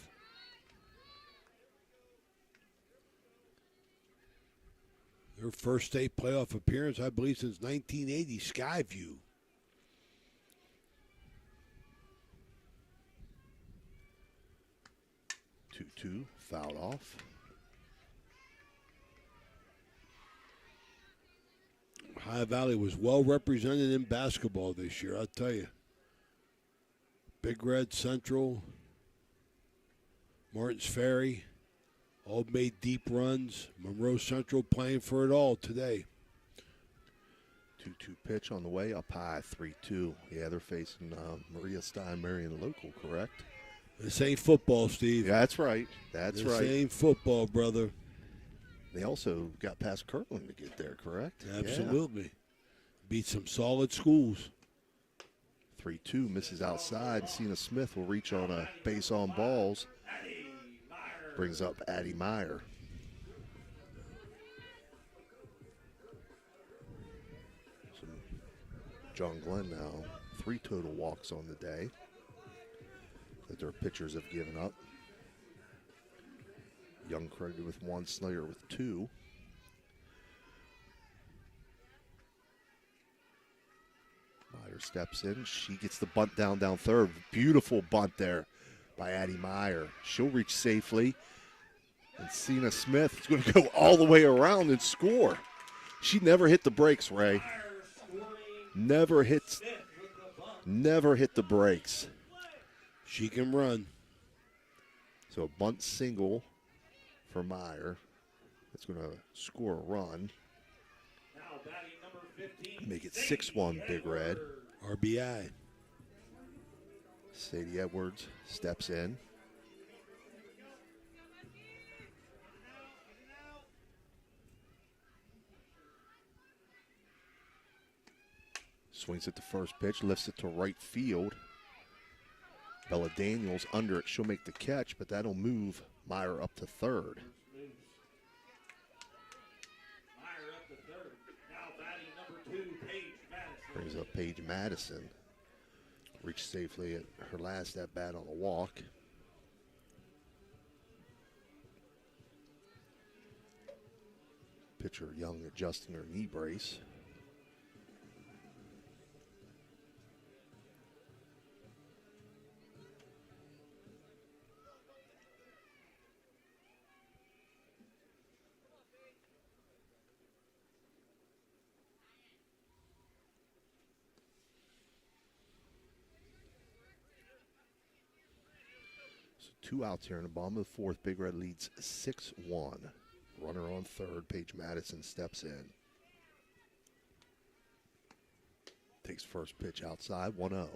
F: Her first state playoff appearance, I believe, since 1980, Skyview.
G: Two, fouled off.
F: High Valley was well represented in basketball this year, I'll tell you. Big Red, Central, Martins Ferry, all made deep runs. Monroe Central playing for it all today.
G: 2-2 pitch on the way, up high, 3-2. Yeah, they're facing Maria Stein, Marion Local, correct?
F: This ain't football, Steve.
G: Yeah, that's right. That's right.
F: This ain't football, brother.
G: They also got past Kirtland to get there, correct?
F: Absolutely. Yeah. Beat some solid schools.
G: 3-2 misses outside. Cena Smith will reach on a base on balls. Brings up Addie Meyer. John Glenn now 3 total walks on the day that their pitchers have given up. Young credited with 1, Snyder with 2. Meyer steps in. She gets the bunt down third. Beautiful bunt there by Addie Meyer. She'll reach safely. And Cena Smith is going to go all the way around and score. She never hit the brakes, Ray. Never hit the brakes.
F: She can run.
G: So a bunt single for Meyer. That's going to score a run. Make it 6-1 Big Red.
F: RBI.
G: Sadie Edwards steps in. Swings at the first pitch, lifts it to right field. Bella Daniels under it. She'll make the catch, but that'll move Meyer up to third. Brings up Paige Madison. Reached safely at her last at bat on a walk. Pitcher Young adjusting her knee brace. So 2 outs here in the bottom of the 4th. Big Red leads 6-1. Runner on third. Paige Madison steps in. Takes first pitch outside, 1-0.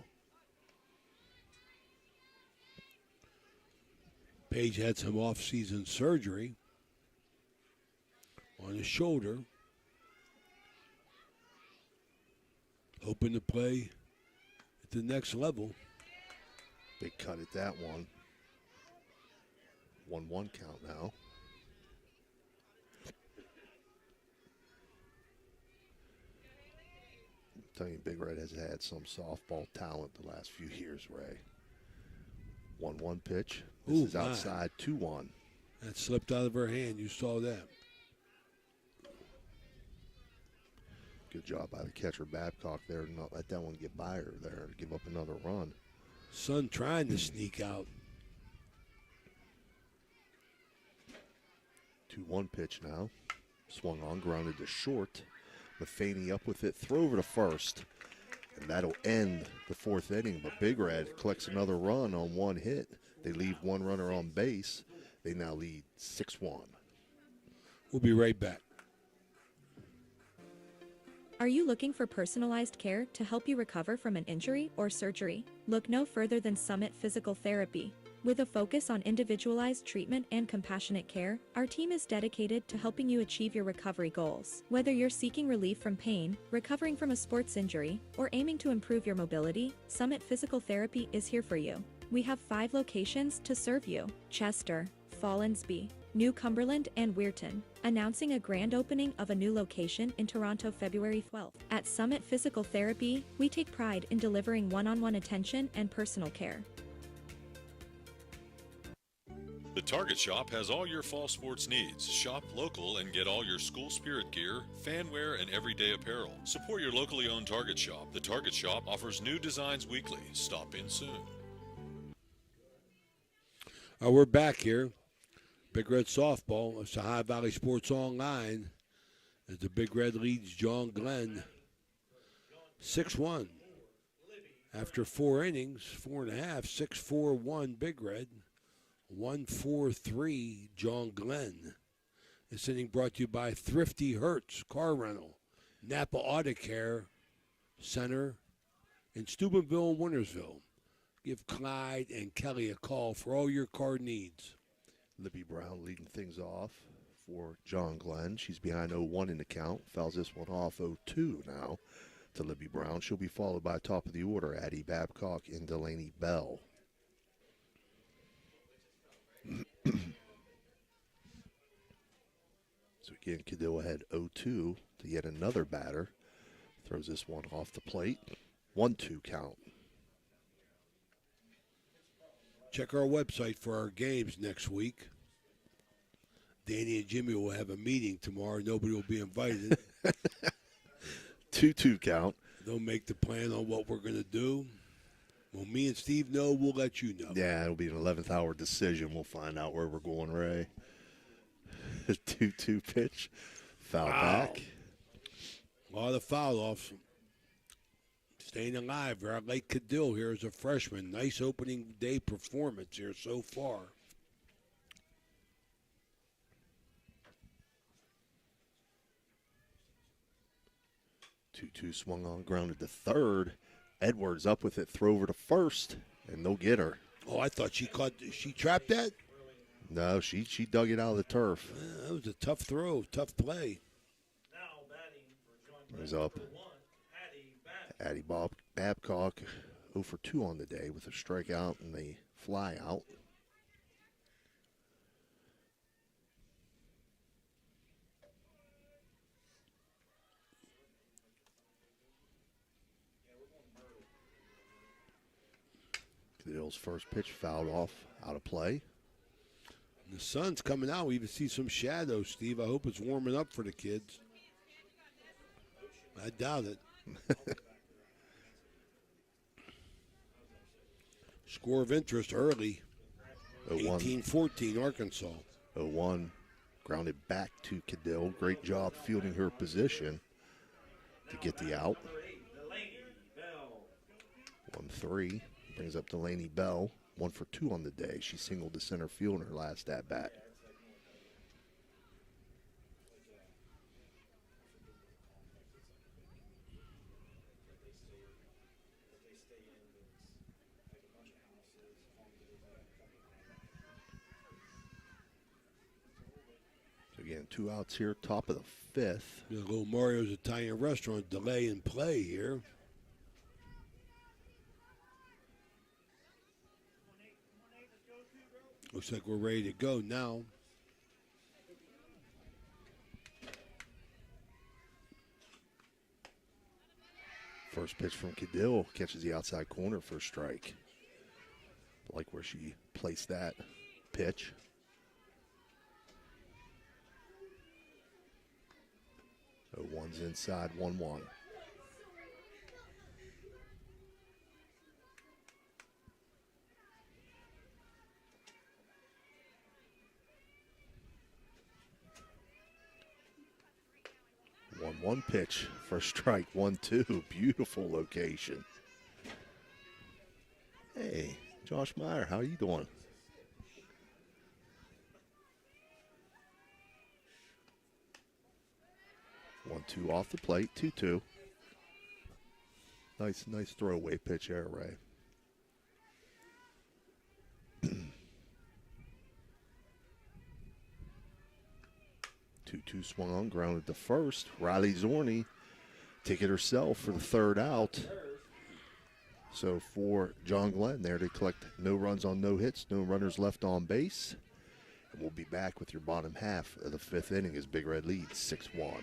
F: Paige had some off-season surgery on his shoulder. Hoping to play at the next level.
G: Big cut at that one. 1-1 count now. I'm telling you, Big Red has had some softball talent the last few years, Ray. 1-1 pitch. This is outside, 2-1.
F: That slipped out of her hand. You saw that.
G: Good job by the catcher Babcock there to not let that one get by her there to give up another run.
F: Sun trying to sneak out.
G: 2-1 pitch now. Swung on, grounded to short. Matheny up with it, throw over to first. And that'll end the 4th inning. But Big Red collects another run on 1 hit. They leave 1 runner on base. They now lead 6-1.
F: We'll be right back.
S: Are you looking for personalized care to help you recover from an injury or surgery? Look no further than Summit Physical Therapy. With a focus on individualized treatment and compassionate care, our team is dedicated to helping you achieve your recovery goals. Whether you're seeking relief from pain, recovering from a sports injury, or aiming to improve your mobility, Summit Physical Therapy is here for you. We have 5 locations to serve you: Chester, Fallensby, New Cumberland, and Weirton, announcing a grand opening of a new location in Toronto February 12th. At Summit Physical Therapy, we take pride in delivering one-on-one attention and personal care.
T: The Target Shop has all your fall sports needs. Shop local and get all your school spirit gear, fan wear, and everyday apparel. Support your locally owned Target Shop. The Target Shop offers new designs weekly. Stop in soon.
F: We're back here. Big Red softball. It's Ohio Valley Sports Online as the Big Red leads John Glenn 6-1. After 4 innings, 4.5, 6-4-1 Big Red. 1-4-3 John Glenn. This inning brought to you by Thrifty Hertz Car Rental, Napa Auto Care Center in Steubenville and Wintersville. Give Clyde and Kelly a call for all your car needs.
G: Libby Brown leading things off for John Glenn. She's behind 0-1 in the count. Fouls this one off 0-2 now to Libby Brown. She'll be followed by top of the order, Addie Babcock and Delaney Bell. So again, Cadillo had 0-2 to yet another batter. Throws this one off the plate. 1-2 count.
F: Check our website for our games next week. Danny and Jimmy will have a meeting tomorrow. Nobody will be invited.
G: 2-2 count.
F: They'll make the plan on what we're going to do. When me and Steve know, we'll let you know.
G: Yeah, it'll be an 11th hour decision. We'll find out where we're going, Ray. 2-2 pitch. Foul back.
F: A lot of foul offs. Staying alive. Lake Cadill here as a freshman. Nice opening day performance here so far.
G: Two swung on, grounded to third. Edwards up with it, throw over to first, and they'll get her.
F: Oh, I thought she trapped that?
G: No, she dug it out of the turf.
F: Yeah, that was a tough throw, tough play.
G: Goes up. Addie Babcock 0 for 2 on the day with a strikeout and a fly out. Cadill's first pitch fouled off, out of play.
F: The sun's coming out. We even see some shadows, Steve. I hope it's warming up for the kids. I doubt it. Score of interest early. 18-14 Arkansas.
G: 0-1 grounded back to Cadill. Great job fielding her position to get the out. 1-3 brings up Delaney Bell. 1 for 2 on the day. She singled to center field in her last at bat. Again, 2 outs here, top of the 5th.
F: The little Mario's Italian restaurant delay in play here. Looks like we're ready to go now.
G: First pitch from Cadill catches the outside corner for a strike. Like where she placed that pitch. So one's inside, 1-1. One pitch for strike, 1-2. Beautiful location. Hey, Josh Meyer, how you doing? One-two off the plate, 2-2. Nice throwaway pitch there, Ray. 2-2 swung on, grounded to first. Riley Zorney take it herself for the third out. So for John Glenn there to collect no runs on no hits, no runners left on base. And we'll be back with your bottom half of the 5th inning as Big Red leads 6-1.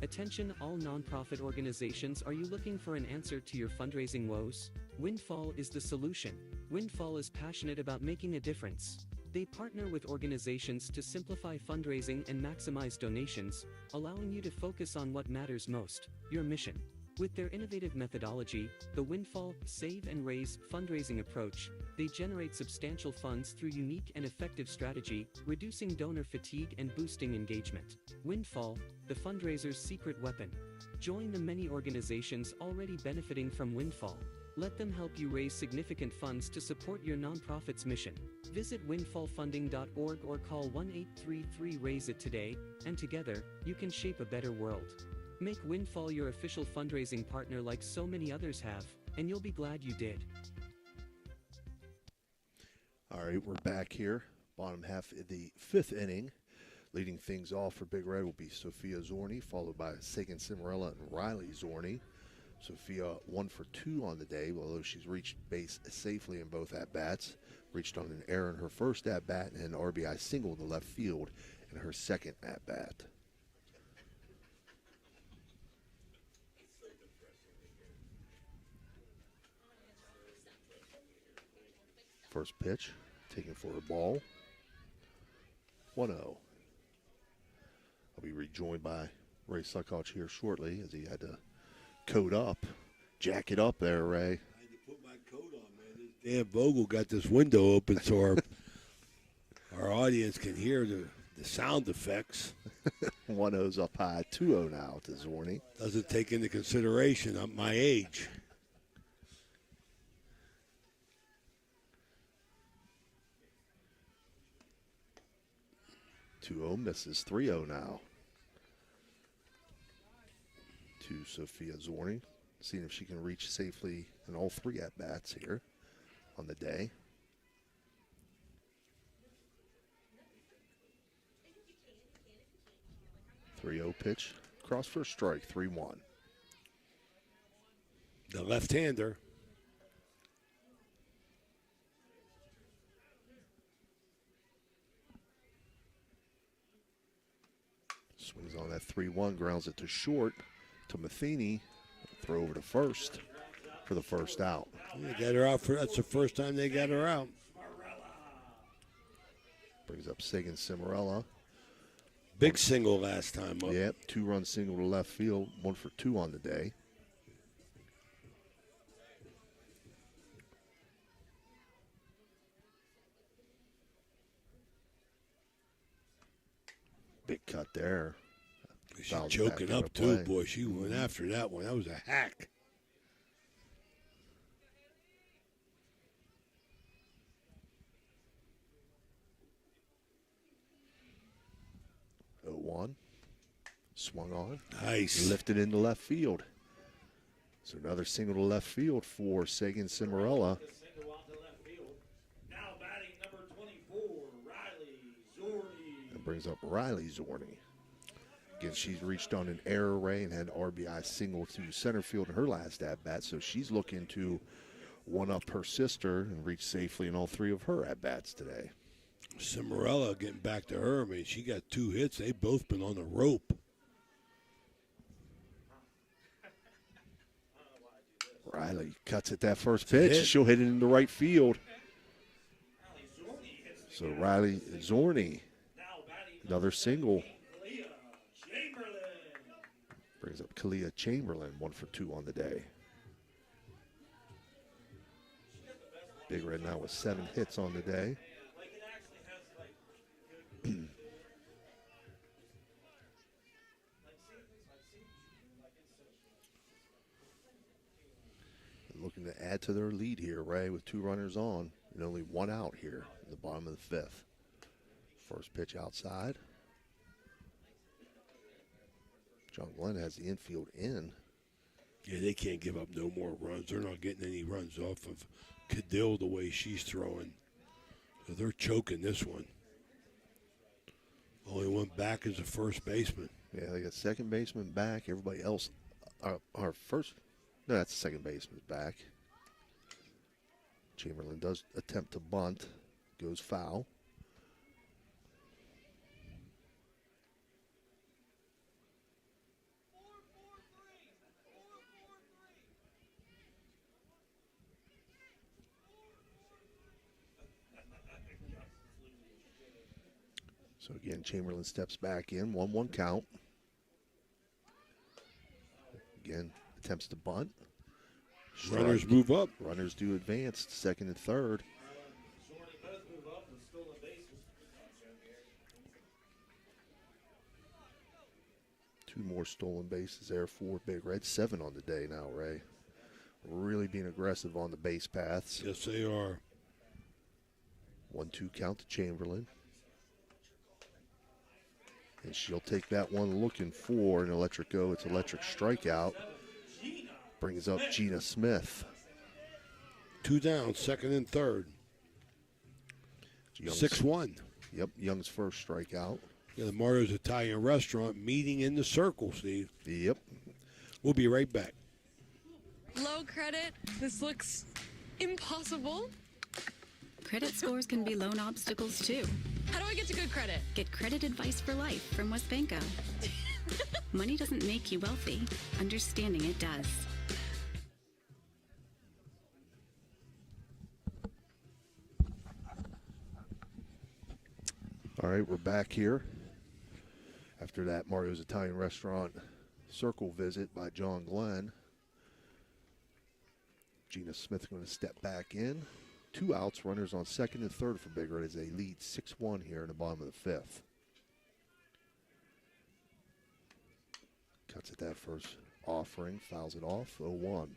U: Attention all nonprofit organizations, are you looking for an answer to your fundraising woes? Windfall is the solution. Windfall is passionate about making a difference. They partner with organizations to simplify fundraising and maximize donations, allowing you to focus on what matters most, your mission. With their innovative methodology, the Windfall Save and Raise fundraising approach, they generate substantial funds through unique and effective strategy, reducing donor fatigue and boosting engagement. Windfall, the fundraiser's secret weapon. Join the many organizations already benefiting from Windfall. Let them help you raise significant funds to support your nonprofit's mission. Visit windfallfunding.org or call 1-833-RAISE-IT today, and together, you can shape a better world. Make Windfall your official fundraising partner like so many others have, and you'll be glad you did.
G: All right, we're back here. Bottom half of the 5th inning. Leading things off for Big Red will be Sophia Zorney, followed by Sagan Cimarella and Riley Zorney. Sophia 1 for 2 on the day, although she's reached base safely in both at-bats. Reached on an error in her first at-bat and an RBI single to left field in her second at-bat. First pitch, taken for a ball. 1-0. I'll be rejoined by Ray Suckoch here shortly as he had to coat up, jack it up there, Ray.
F: I had to put my coat on, man. This Dan Vogel got this window open so our audience can hear the sound effects.
G: 1-0's up high, 2-0 now to Zorni.
F: Doesn't take into consideration my age.
G: Misses. 3-0 now to Sophia Zorni. Seeing if she can reach safely in all three at-bats here on the day. .30 pitch. Cross for a strike. 3-1.
F: The left-hander.
G: Swings on that 3-1, grounds it to short to Matheny. Throw over to first for the first out.
F: They got her out that's the first time they got her out.
G: Brings up Sagan Cimarella.
F: Big single last time up.
G: Yep, 2-run single to left field, 1 for 2 on the day. Big cut there.
F: She's choking up too, boy. She went after that one. That was a hack.
G: One. Swung on.
F: Nice.
G: Lifted into left field. So another single to left field for Sagan Cimarella. And brings up Riley Zorni. Again, she's reached on an error ray and had RBI single to center field in her last at-bat. So she's looking to one-up her sister and reach safely in all three of her at-bats today.
F: Cimarella getting back to her. I mean, she got 2 hits. They've both been on the rope.
G: Riley cuts at that first pitch. She'll hit it into right field. So Riley Zorni, another single. Brings up Kalia Chamberlain, 1 for 2 on the day. Big Red now with 7 hits on the day. Looking to add to their lead here, Ray, with 2 runners on and only 1 out here in the bottom of the 5th. First pitch outside. John Glenn has the infield in.
F: Yeah, they can't give up no more runs. They're not getting any runs off of Cadill the way she's throwing. So they're choking this one. Only one back is the first baseman.
G: Yeah, they got second baseman back. Everybody else, our first, no, that's the second baseman's back. Chamberlain does attempt to bunt, goes foul. So again, Chamberlain steps back in, 1-1 count. Again, attempts to bunt.
F: Runners move up.
G: Runners do advance to second and third. Two more stolen bases there for Big Red. 7 on the day now, Ray. Really being aggressive on the base paths.
F: Yes, they are.
G: 1-2 count to Chamberlain. And she'll take that one looking for an electric go. It's electric strikeout. Brings up Gina Smith.
F: 2 down, second and third. 6-1.
G: Yep, Young's first strikeout.
F: Yeah, the Mario's Italian Restaurant meeting in the circle, Steve.
G: Yep.
F: We'll be right back.
B: Low credit. This looks impossible.
V: Credit scores can be loan obstacles too.
B: How do I get to good credit?
V: Get credit advice for life from WesBanco. Money doesn't make you wealthy. Understanding it does.
G: All right, we're back here after that Mario's Italian Restaurant circle visit by John Glenn. Gina Smith going to step back in. 2 outs, runners on second and third for Big Red as they lead 6-1 here in the bottom of the fifth. Cuts at that first offering, fouls it off, 0-1.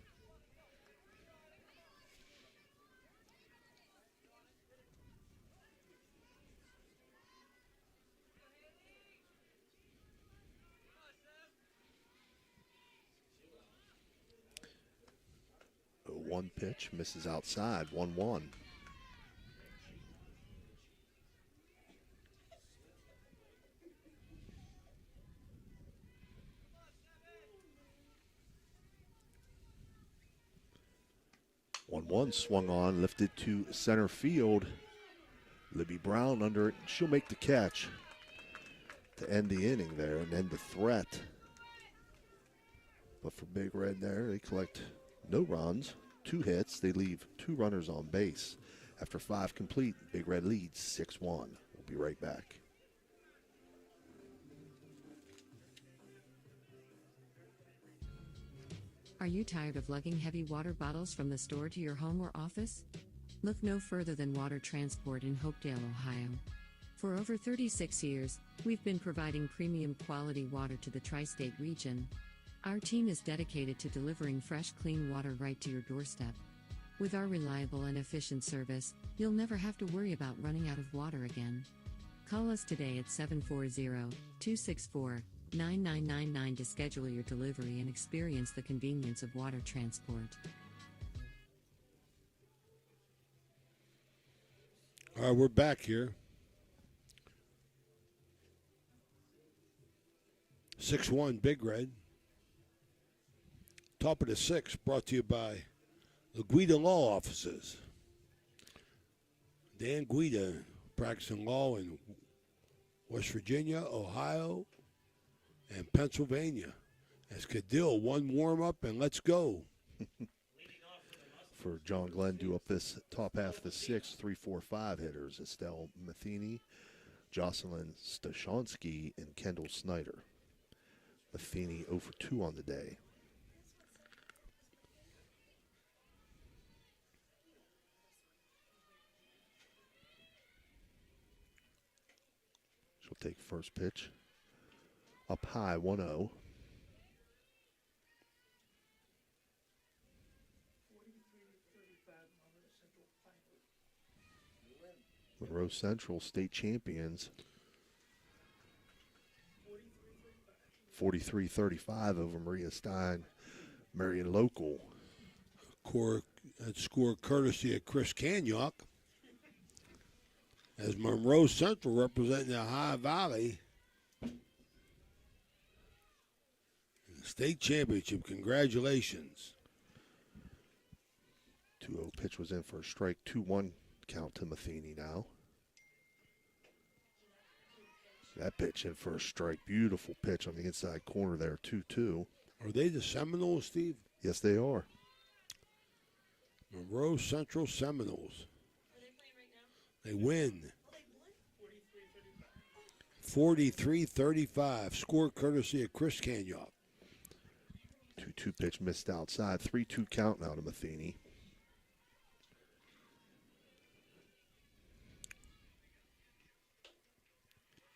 G: One pitch, misses outside, 1-1. One swung on, lifted to center field. Libby Brown under it. She'll make the catch to end the inning there and end the threat. But for Big Red there, they collect no runs, 2 hits. They leave 2 runners on base. After 5 complete, Big Red leads 6-1. We'll be right back.
C: Are you tired of lugging heavy water bottles from the store to your home or office? Look no further than Water Transport in Hopedale, Ohio. For over 36 years, we've been providing premium quality water to the tri-state region. Our team is dedicated to delivering fresh, clean water right to your doorstep. With our reliable and efficient service, you'll never have to worry about running out of water again. Call us today at 740-264-9999 to schedule your delivery and experience the convenience of water transport.
F: All right, we're back here. 6-1 Big Red. Top of the 6th, brought to you by the Guida Law Offices. Dan Guida, practicing law in West Virginia, Ohio, and Pennsylvania. As Cadill, one warm-up and let's go.
G: For John Glenn, due up this top half of the 6th, 3-4-5 hitters. Estelle Matheny, Jocelyn Stashonsky, and Kendall Snyder. Matheny 0 for 2 on the day. She'll take first pitch. Up high, 1-0. Monroe Central state champions. 43-35 over Maria Stein, Marion Local.
F: Score courtesy of Chris Kanyok. As Monroe Central representing the High Valley in the state championship. Congratulations.
G: 2-0 pitch was in for a strike. 2-1 count to Matheny now. That pitch in for a strike. Beautiful pitch on the inside corner there. 2-2.
F: Are they the Seminoles, Steve?
G: Yes, they are.
F: Monroe Central Seminoles. They win. 43-35. Score courtesy of Chris Kanyok.
G: 2-2 pitch missed outside. 3-2 count now to Matheny.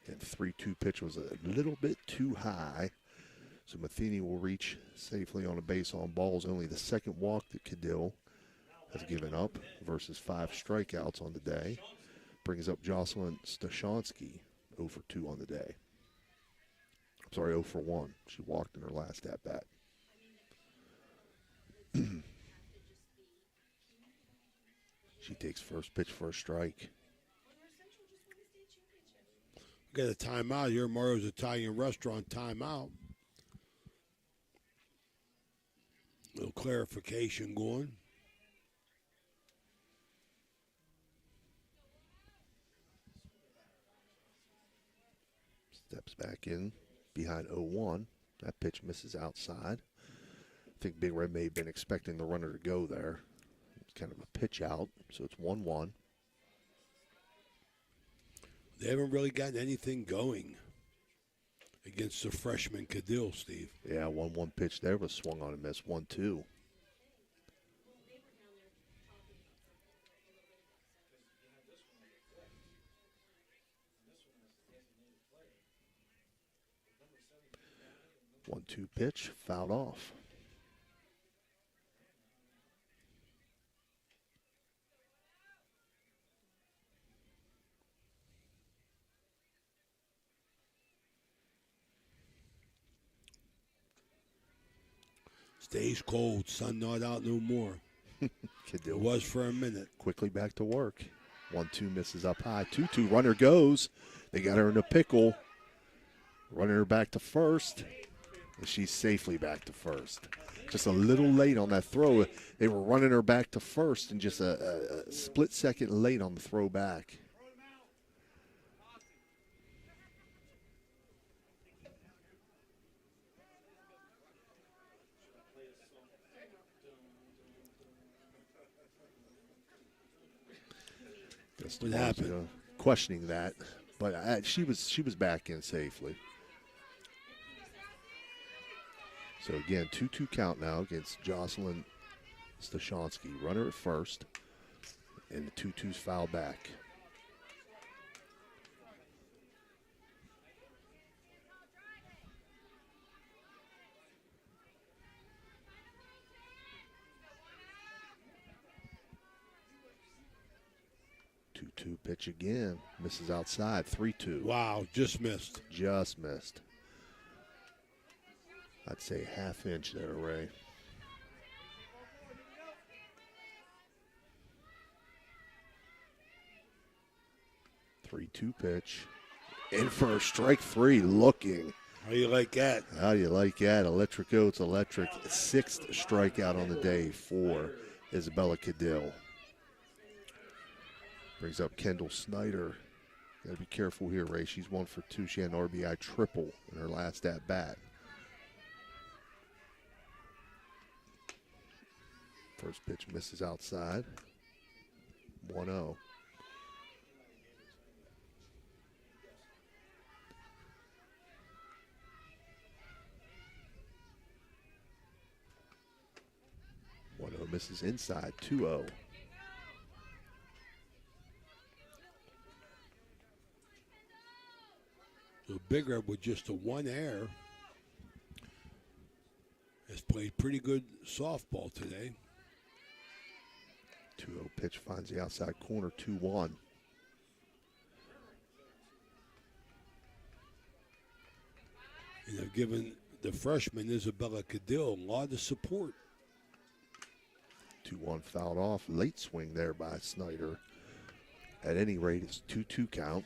G: And 3-2 pitch was a little bit too high. So Matheny will reach safely on a base on balls. Only the second walk that Cadill has given up versus 5 strikeouts on the day. Brings up Jocelyn Stashonsky, 0 for 2 on the day. I'm sorry, 0 for 1. She walked in her last at-bat. She takes first pitch for a strike.
F: We got a timeout here. Mario's Italian Restaurant timeout. Little clarification going.
G: Steps back in behind 0-1. That pitch misses outside. I think Big Red may have been expecting the runner to go there. It's kind of a pitch out, so it's 1-1.
F: They haven't really gotten anything going against the freshman Cadell, Steve.
G: Yeah, 1-1 pitch there was swung on and missed. 1-2. One-two pitch, fouled off.
F: Stays cold, sun not out no more. It was for a minute.
G: Quickly back to work. 1-2 misses up high. 2-2 runner goes. They got her in a pickle. Running her back to first. And she's safely back to first. Just a little late on that throw. They were running her back to first and just a split second late on the throw back.
F: What happened?
G: Questioning that, but she was back in safely. So again, 2-2 count now against Jocelyn Stashansky. Runner at first, and the 2-2's foul back. Two pitch again. Misses outside. 3-2.
F: Wow, just missed.
G: Just missed. I'd say half inch there, Ray. Three-two pitch. In for a strike three. Looking.
F: How you like that?
G: How do you like that? Electric Oats Electric. Sixth strikeout on the day for Isabella Cadell. Brings up Kendall Snyder. Got to be careful here, Ray. She's 1 for 2. She had an RBI triple in her last at bat. First pitch misses outside. 1-0. Misses inside. 2-0.
F: So Big Red with just a 1 error has played pretty good softball today.
G: 2-0 pitch finds the outside corner. 2-1.
F: And they've given the freshman Isabella Cadell a lot of support.
G: 2-1 fouled off. Late swing there by Snyder. At any rate, it's 2-2 count.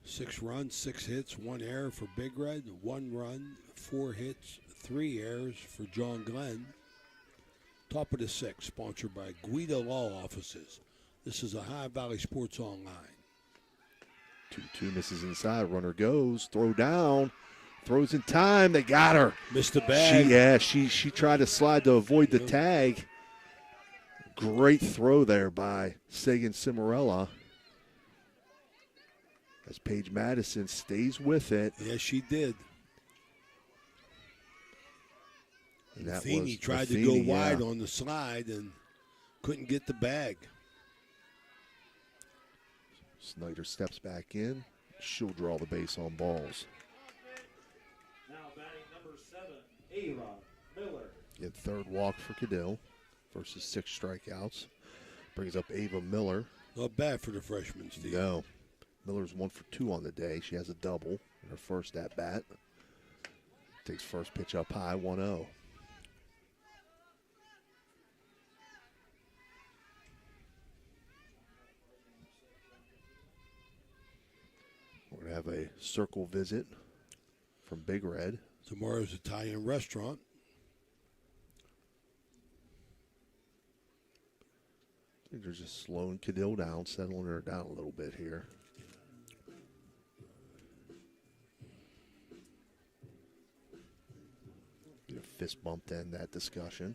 F: 6 runs, 6 hits, 1 error for Big Red, 1 run, 4 hits, 3 errors for John Glenn. Top of the 6th, sponsored by Guida Law Offices. This is a High Valley Sports Online.
G: 2-2 misses inside. Runner goes. Throw down. Throws in time. They got her.
F: Missed the bag.
G: She tried to slide to avoid the tag. Great throw there by Sagan Cimarella. As Paige Madison stays with it.
F: Yes, she did.
G: And that
F: Feeney
G: was
F: tried
G: Feeney,
F: to go wide on the slide and couldn't get the bag.
G: Snyder steps back in. She'll draw the base on balls.
H: Now batting number 7, Ava Miller.
G: Get third walk for Cadell versus 6 strikeouts. Brings up Ava Miller.
F: Not bad for the freshman, Steve.
G: No. Miller's 1 for 2 on the day. She has a double in her first at bat. Takes first pitch up high, 1-0. We're going to have a circle visit from Big Red.
F: Tomorrow's Italian restaurant.
G: I think they're just slowing Cadell down, settling her down a little bit here. Get a fist bump to end that discussion.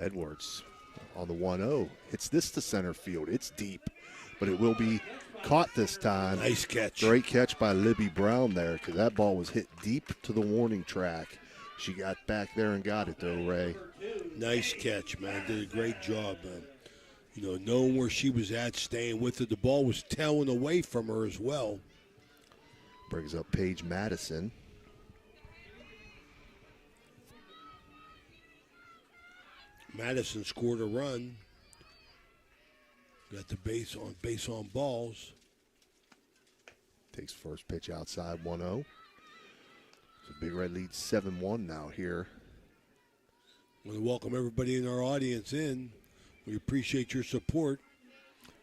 G: Edwards on the 1-0. Hits this to center field. It's deep, but it will be caught this time.
F: Nice catch.
G: Great catch by Libby Brown there, because that ball was hit deep to the warning track. She got back there and got it, though, Ray.
F: Nice catch, man. Did a great job, man. You know, knowing where she was at, staying with it. The ball was tailing away from her as well.
G: Brings up Paige Madison.
F: Madison scored a run. Got the base on balls.
G: Takes first pitch outside, 1-0. So Big Red leads 7-1 now here.
F: I want to welcome everybody in our audience in. We appreciate your support.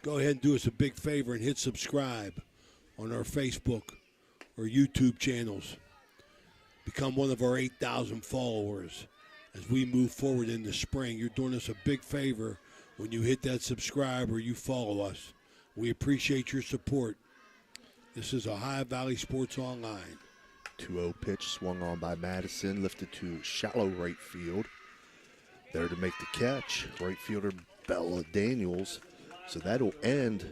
F: Go ahead and do us a big favor and hit subscribe on our Facebook or YouTube channels. Become one of our 8,000 followers as we move forward in the spring. You're doing us a big favor when you hit that subscribe or you follow us. We appreciate your support. This is Ohio Valley Sports Online.
G: 2-0 pitch swung on by Madison, lifted to shallow right field. There to make the catch, right fielder Bella Daniels. So that'll end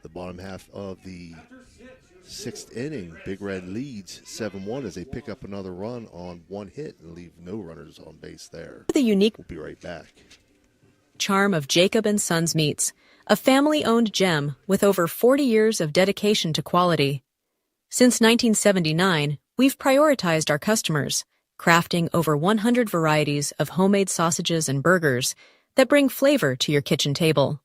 G: the bottom half of the sixth inning. Big Red leads 7-1 as they pick up another run on one hit and leave no runners on base there.
I: The unique
G: We'll be right back.
I: charm of Jacob & Sons Meats, a family-owned gem with over 40 years of dedication to quality. Since 1979, we've prioritized our customers, crafting over 100 varieties of homemade sausages and burgers that bring flavor to your kitchen table.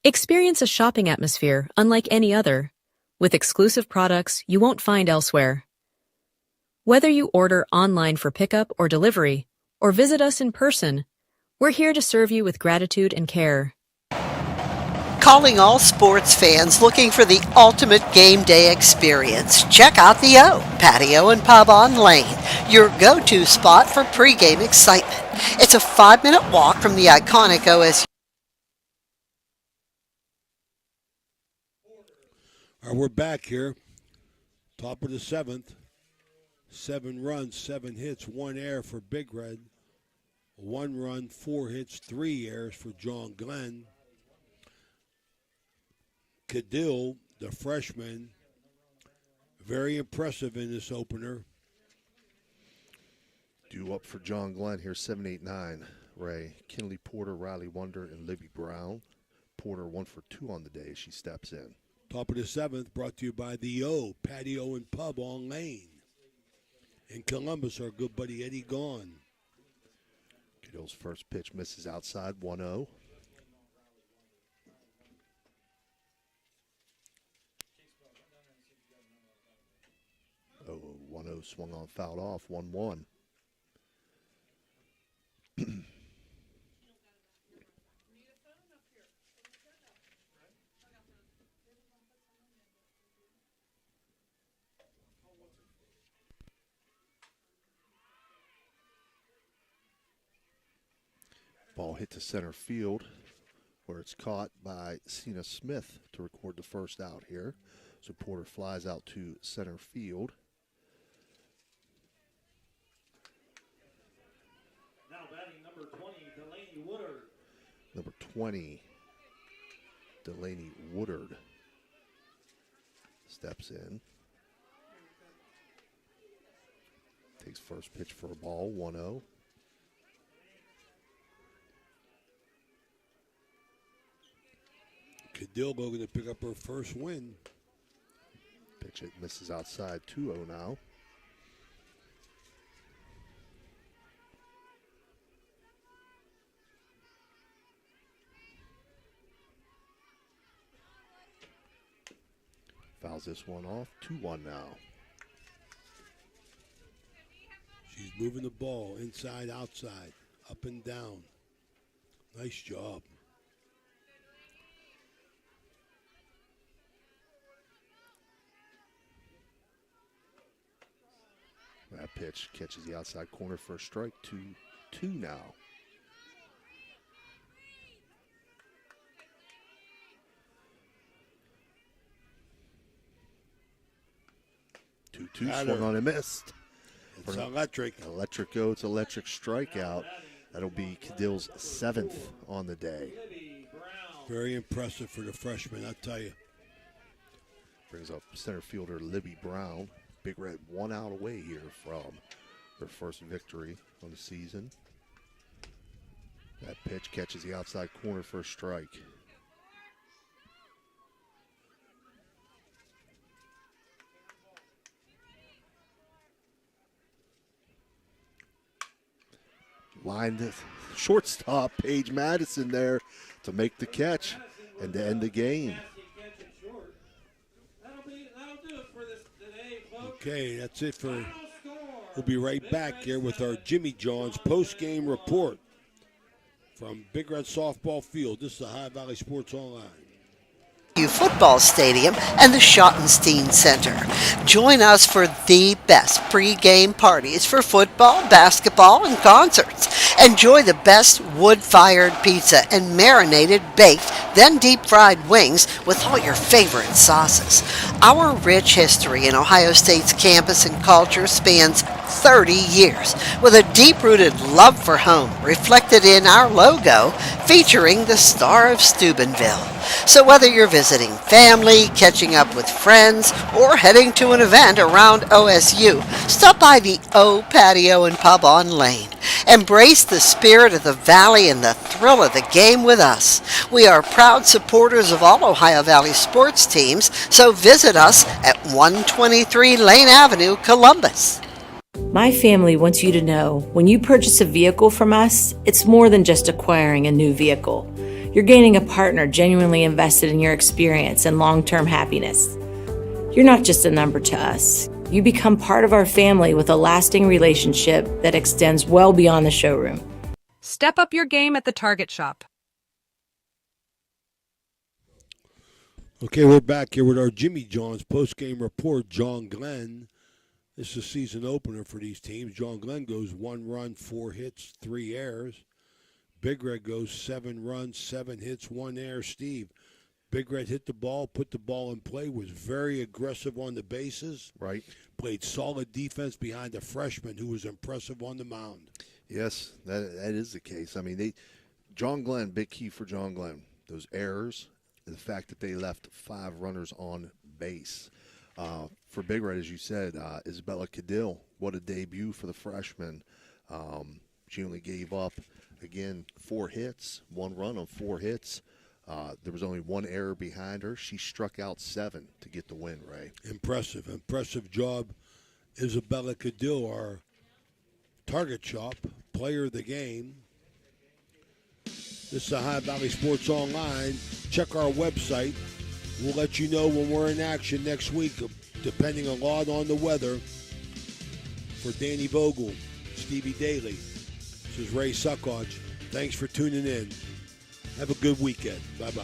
I: Experience a shopping atmosphere unlike any other, with exclusive products you won't find elsewhere. Whether you order online for pickup or delivery, or visit us in person, we're here to serve you with gratitude and care.
A: Calling all sports fans looking for the ultimate game day experience. Check out the O Patio and Pub on Lane, your go-to spot for pregame excitement. It's a 5-minute walk from the iconic OSU.
F: All right, we're back here. Top of the seventh. 7 runs, 7 hits, 1 error for Big Red. 1 run, 4 hits, 3 errors for John Glenn. Cadill, the freshman, very impressive in this opener.
G: Due up for John Glenn here, 7-8-9. Ray, Kinley Porter, Riley Wonder, and Libby Brown. Porter 1 for 2 on the day as she steps in.
F: Top of the seventh, brought to you by the O Patio and Pub on Lane. In Columbus, our good buddy Eddie Gahn.
G: Cadill's first pitch misses outside, 1-0. Oh, 1-0 swung on, fouled off, 1-1. Ball hit to center field, where it's caught by Cena Smith to record the first out here. So Porter flies out to center field.
H: Now batting number 20, Delaney Woodard.
G: Number 20, Delaney Woodard steps in. Takes first pitch for a ball, 1-0.
F: Cadillo going to pick up her first win.
G: Pitch it misses outside, 2-0 now. Fouls this one off, 2-1 now.
F: She's moving the ball inside, outside, up and down. Nice job.
G: That pitch catches the outside corner for a strike, 2-2 now. Two swung on and missed.
F: It's electric.
G: Electric go, it's electric strikeout. That'll be Cadill's 7th on the day.
F: Very impressive for the freshman, I'll tell you.
G: Brings up center fielder Libby Brown. Big Red 1 out away here from their first victory on the season. That pitch catches the outside corner for a strike. Lined shortstop Paige Madison there to make the catch and to end the game.
F: Okay, that's it for. We'll be right back here with our Jimmy John's post-game report from Big Red Softball Field. This is the High Valley Sports Online
A: Football Stadium and the Schottenstein Center. Join us for the best pregame parties for football, basketball, and concerts. Enjoy the best wood-fired pizza and marinated, baked, then deep-fried wings with all your favorite sauces. Our rich history in Ohio State's campus and culture spans 30 years, with a deep-rooted love for home reflected in our logo featuring the Star of Steubenville. So whether you're visiting family, catching up with friends, or heading to an event around OSU, stop by the O Patio and Pub on Lane. Embrace the spirit of the Valley and the thrill of the game with us. We are proud supporters of all Ohio Valley sports teams, so visit us at 123 Lane Avenue, Columbus.
J: My family wants you to know when you purchase a vehicle from us, it's more than just acquiring a new vehicle. You're gaining a partner genuinely invested in your experience and long-term happiness. You're not just a number to us. You become part of our family with a lasting relationship that extends well beyond the showroom.
K: Step up your game at the Target Shop.
F: Okay, we're back here with our Jimmy John's post-game report. John Glenn. This is a season opener for these teams. John Glenn goes 1 run, 4 hits, 3 errors. Big Red goes 7 runs, 7 hits, 1 error. Steve, Big Red hit the ball, put the ball in play, was very aggressive on the bases.
G: Right.
F: Played solid defense behind a freshman who was impressive on the mound.
G: Yes, that is the case. I mean, John Glenn, big key for John Glenn. Those errors, the fact that they left 5 runners on base. For Big Red, as you said, Isabella Cadill, what a debut for the freshman. She only gave up, again, 4 hits, 1 run on 4 hits. There was only 1 error behind her. She struck out 7 to get the win, Ray.
F: Impressive job. Isabella Cadill, our Target Shop player of the game. This is the High Valley Sports Online. Check our website. We'll let you know when we're in action next week, depending a lot on the weather. For Danny Vogel, Stevie Daly, this is Ray Suckhodge. Thanks for tuning in. Have a good weekend. Bye-bye.